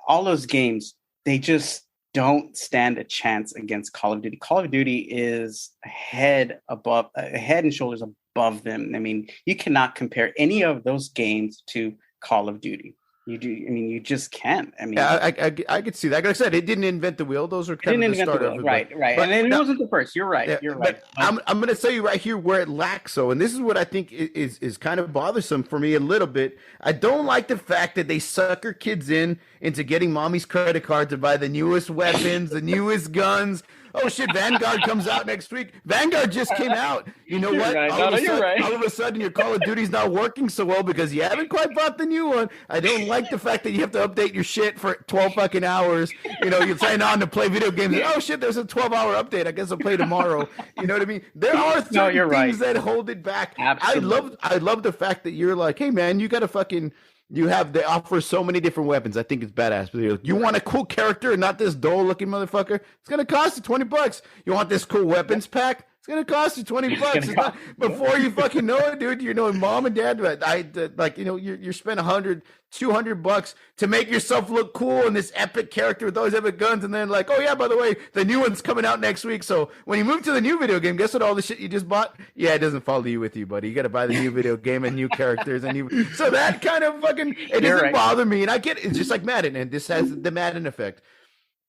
all those games, they just don't stand a chance against Call of Duty. Call of Duty is head and shoulders above them. I mean, you cannot compare any of those games to Call of Duty. You just can't. I mean, yeah, I could see that. Like I said, it didn't invent the wheel. Those are kind of the start of it. Right. But, and it wasn't the first. You're right. Yeah, you're right. I'm going to tell you right here where it lacks. So, and this is what I think is kind of bothersome for me a little bit. I don't like the fact that they sucker kids into getting mommy's credit card to buy the newest weapons, the newest guns. Oh shit, Vanguard comes out next week. Vanguard just came out. You know what? Right. All of a sudden your Call of Duty's not working so well because you haven't quite bought the new one. I don't like the fact that you have to update your shit for 12 fucking hours. You know, you sign on to play video games. Oh shit, there's a 12-hour update. I guess I'll play tomorrow. You know what I mean? There are certain things that hold it back. Absolutely. I love the fact that you're like, hey man, you gotta fucking they offer so many different weapons. I think it's badass. But you want a cool character and not this dull looking motherfucker? It's gonna cost you $20. You want this cool weapons pack? It's gonna cost you $20. Before you fucking know it, dude. You know, mom and dad, you're spending $100-$200 to make yourself look cool and this epic character with all these epic guns, and then like, oh yeah, by the way, the new one's coming out next week. So when you move to the new video game, guess what? All the shit you just bought, yeah, it doesn't follow you with you, buddy. You got to buy the new video game and new characters and new. So that kind of fucking it doesn't bother me, and I get it. It's just like Madden, and this has the Madden effect.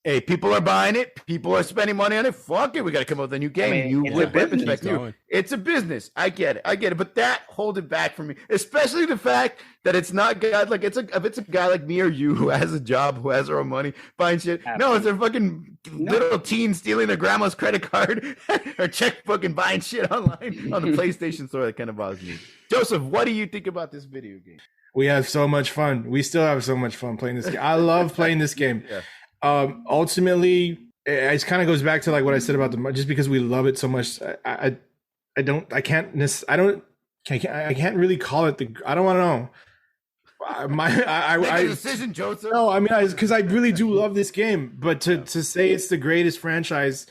Hey, people are buying it. People are spending money on it. Fuck it. We got to come up with a new game. It's a business. I get it. But that hold it back for me, especially the fact that it's not God. Like if it's a guy like me or you who has a job, who has our own money, buying shit. Absolutely. No, it's a fucking little teen stealing their grandma's credit card or checkbook and buying shit online on the PlayStation store. That kind of bothers me. Joseph, what do you think about this video game? We have so much fun. We still have so much fun playing this game. I love playing this game. Yeah. Ultimately, it kind of goes back to like what I said about just because we love it so much. I can't really call it I don't want to know. Make a decision, Joseph. No, I mean, because I really do love this game, but to say it's the greatest franchise,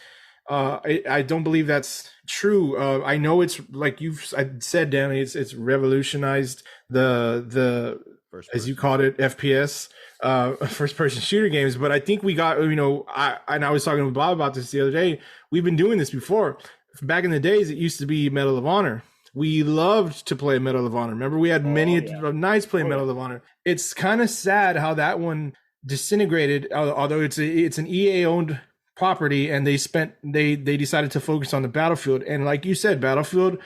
I don't believe that's true. I know it's like I said, Danny, it's revolutionized the as you called it, FPS. First person shooter games, but I think we got, I was talking with Bob about this the other day. We've been doing this before. Back in the days, it used to be Medal of Honor. We loved to play Medal of Honor. Remember, we had many nights playing Medal of Honor. It's kind of sad how that one disintegrated, although it's an EA owned property, and they decided to focus on the Battlefield. And like you said, Battlefield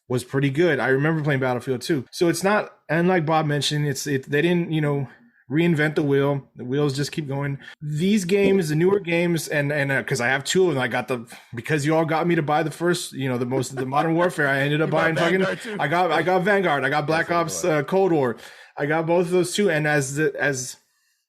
was pretty good. I remember playing Battlefield too. So it's not, and like Bob mentioned, they didn't, reinvent the wheel. The wheels just keep going. These games, the newer games, and because I have two of them, because you all got me to buy the first, the Modern Warfare. I ended up buying fucking. I got Vanguard. I got Black Ops Cold War. I got both of those too. And as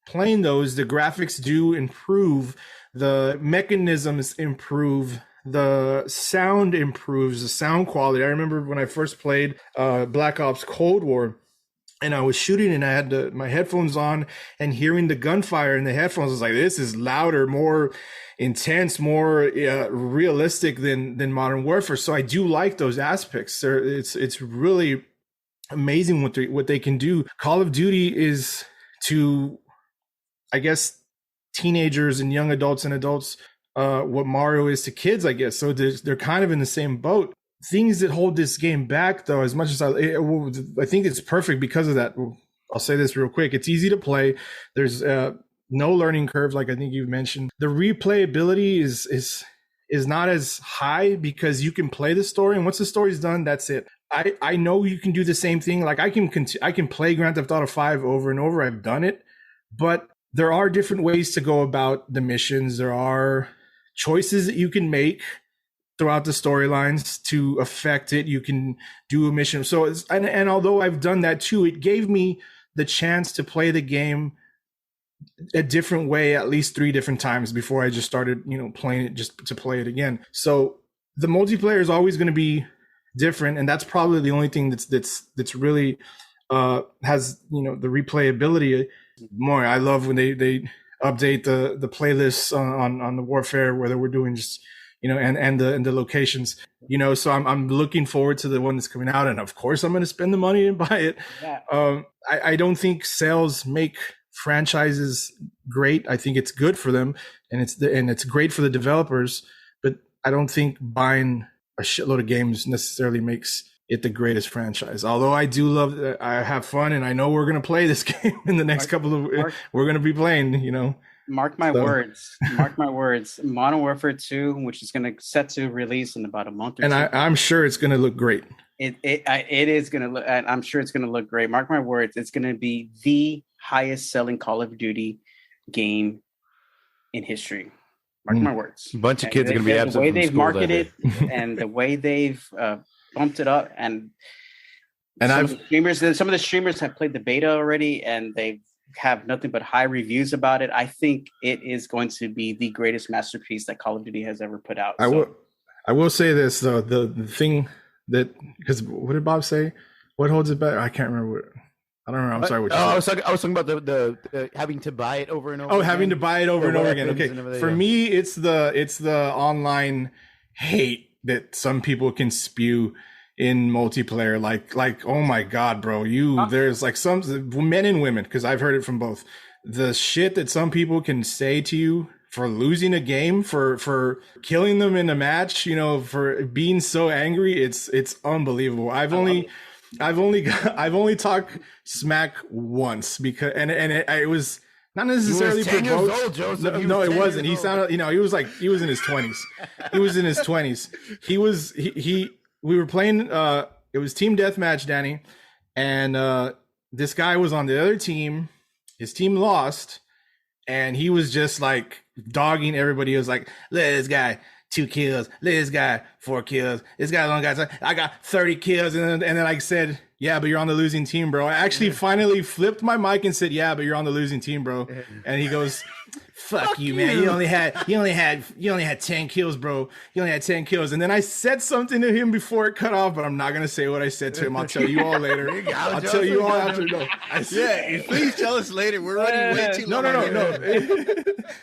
playing those, the graphics do improve, the mechanisms improve. The sound improves, the sound quality. I remember when I first played Black Ops Cold War, and I was shooting and I had my headphones on, and hearing the gunfire in the headphones, I was like, this is louder, more intense, more realistic than Modern Warfare. So I do like those aspects. It's really amazing what they can do. Call of Duty is to, I guess, teenagers and young adults and adults what Mario is to kids, I guess. So they're kind of in the same boat. Things that hold this game back, though, as much as I think it's perfect because of that. I'll say this real quick. It's easy to play. There's no learning curve, like I think you've mentioned. The replayability is not as high because you can play the story, and once the story's done, that's it. I know you can do the same thing. Like I can play Grand Theft Auto 5 over and over. I've done it, but there are different ways to go about the missions. There are choices that you can make throughout the storylines to affect it. You can do a mission. So and although I've done that too, it gave me the chance to play the game a different way at least 3 different times before I just started, playing it just to play it again. So the multiplayer is always going to be different, and that's probably the only thing that's really has the replayability more. I love when they update the playlists on the Warfare, whether we're doing just, and the locations, so I'm looking forward to the one that's coming out. And of course I'm going to spend the money and buy it. Yeah. I don't think sales make franchises great. I think it's good for them, and it's great for the developers, but I don't think buying a shitload of games necessarily makes it the greatest franchise. Although I do love that, I have fun, and I know we're going to play this game in the next we're going to be playing, Mark my words. Mark my words. Modern Warfare 2, which is going to set to release in about a month or and two. And I'm sure it's going to look great. It is going to look. I'm sure it's going to look great. Mark my words. It's going to be the highest selling Call of Duty game in history. Mark my words. A bunch of kids are going to be absent the way from they've school marketed and the way they've bumped it up, and some of the streamers have played the beta already, and they have nothing but high reviews about it. I think it is going to be the greatest masterpiece that Call of Duty has ever put out. I will say this though, the thing that, because what did Bob say? What holds it back? I can't remember. I don't know. I'm sorry. What you said. I was talking about the having to buy it over and over. Oh, again. Having to buy it over and over again. Okay. For me, it's the online hate that some people can spew in multiplayer. Like, oh my God, bro, there's like some men and women, because I've heard it from both. The shit that some people can say to you for losing a game, for killing them in a match, for being so angry, it's unbelievable. I've only talked smack once, because it was not necessarily provoked. No, it wasn't. He sounded, he was in his 20s. He was in his 20s. We were playing, it was team deathmatch, Danny, and this guy was on the other team. His team lost, and he was just like dogging everybody. He was like, "Look at this guy, 2 kills. Look at this guy, 4 kills. This guy only got, I got 30 kills." And then I said, "Yeah, but you're on the losing team, bro." I actually finally flipped my mic and said, "Yeah, but you're on the losing team, bro." And he goes, Fuck you, man. You only had 10 kills, bro. You only had 10 kills. And then I said something to him before it cut off, but I'm not gonna say what I said to him. I'll tell you all later. I'll tell you all after. No, please tell us later. We're running way too long. No.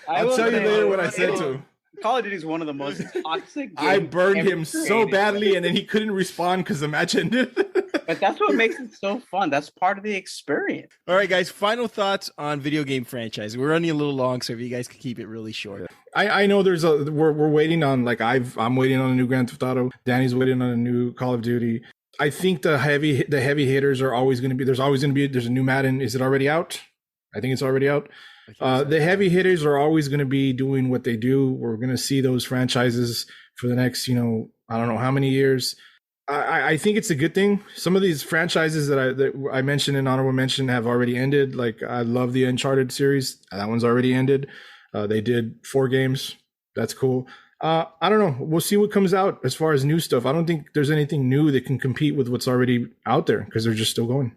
I'll tell you later what I said to him. Call of Duty is one of the most toxic games. I burned him so badly, and then he couldn't respond because the match ended. But that's what makes it so fun. That's part of the experience. All right, guys. Final thoughts on video game franchise. We're running a little long, so if you guys could keep it really short. I know we're waiting on, like, I'm waiting on a new Grand Theft Auto. Danny's waiting on a new Call of Duty. I think the heavy hitters are always going to be. There's a new Madden. Is it already out? I think it's already out. The heavy hitters are always going to be doing what they do. We're going to see those franchises for the next, I don't know how many years. I think it's a good thing. Some of these franchises that I mentioned in honorable mention have already ended. Like, I love the Uncharted series. That one's already ended. They did 4 games. That's cool. I don't know. We'll see what comes out as far as new stuff. I don't think there's anything new that can compete with what's already out there, because they're just still going.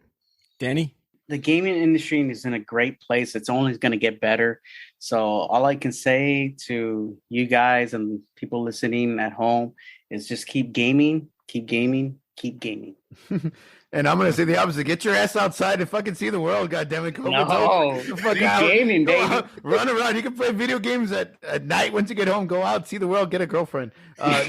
Danny? The gaming industry is in a great place. It's only going to get better. So all I can say to you guys and people listening at home is just keep gaming, keep gaming, keep gaming. And I'm going to say the opposite. Get your ass outside and fucking see the world, goddammit. Keep gaming, baby. Run around. You can play video games at night. Once you get home, go out, see the world, get a girlfriend. I'm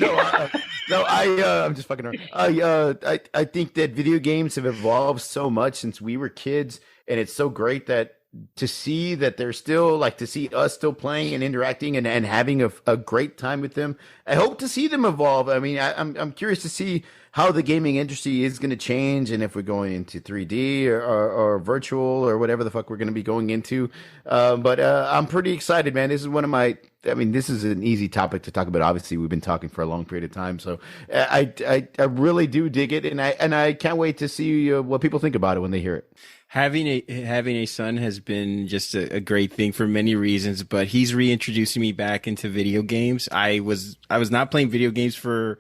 just fucking around. I think that video games have evolved so much since we were kids, and it's so great that to see that they're still, like, to see us still playing and interacting and having a great time with them. I hope to see them evolve. I mean, I'm curious to see how the gaming industry is going to change, and if we're going into 3D or virtual or whatever the fuck we're going to be going into. But I'm pretty excited, man. This is this is an easy topic to talk about. Obviously, we've been talking for a long period of time, so I really do dig it, and I can't wait to see what people think about it when they hear it. Having a son has been just a great thing for many reasons, but he's reintroducing me back into video games. I was not playing video games for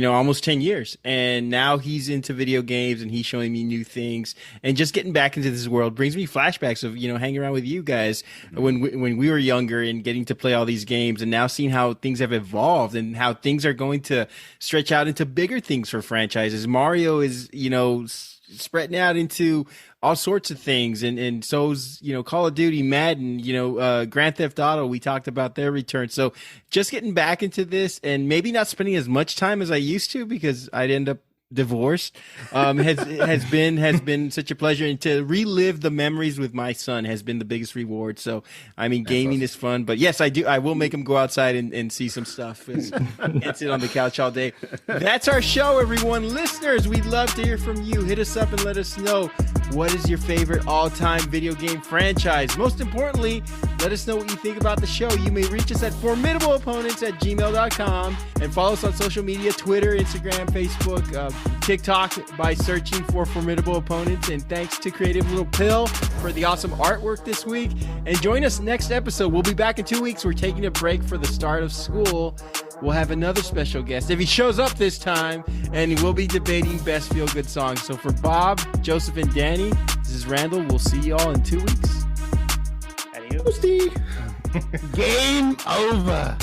almost 10 years, and now he's into video games and he's showing me new things, and just getting back into this world brings me flashbacks of hanging around with you guys when we were younger and getting to play all these games, and now seeing how things have evolved and how things are going to stretch out into bigger things for franchises. Mario is spreading out into all sorts of things. And so's, Call of Duty, Madden, Grand Theft Auto, we talked about their return. So just getting back into this and maybe not spending as much time as I used to because I'd end up divorced has been such a pleasure, and to relive the memories with my son has been the biggest reward. So gaming is fun, but yes, I will make him go outside and see some stuff and sit on the couch all day. That's our show, everyone. Listeners, we'd love to hear from you. Hit us up and let us know, what is your favorite all-time video game franchise? Most importantly, let us know what you think about the show. You may reach us at formidableopponents@gmail.com and follow us on social media, Twitter, Instagram, Facebook, TikTok by searching for Formidable Opponents. And thanks to Creative Little Pill for the awesome artwork this week. And join us next episode. We'll be back in 2 weeks. We're taking a break for the start of school. We'll have another special guest if he shows up this time, and we'll be debating best feel-good songs. So for Bob, Joseph, and Danny, this is Randall. We'll see you all in 2 weeks. Adios. Game over.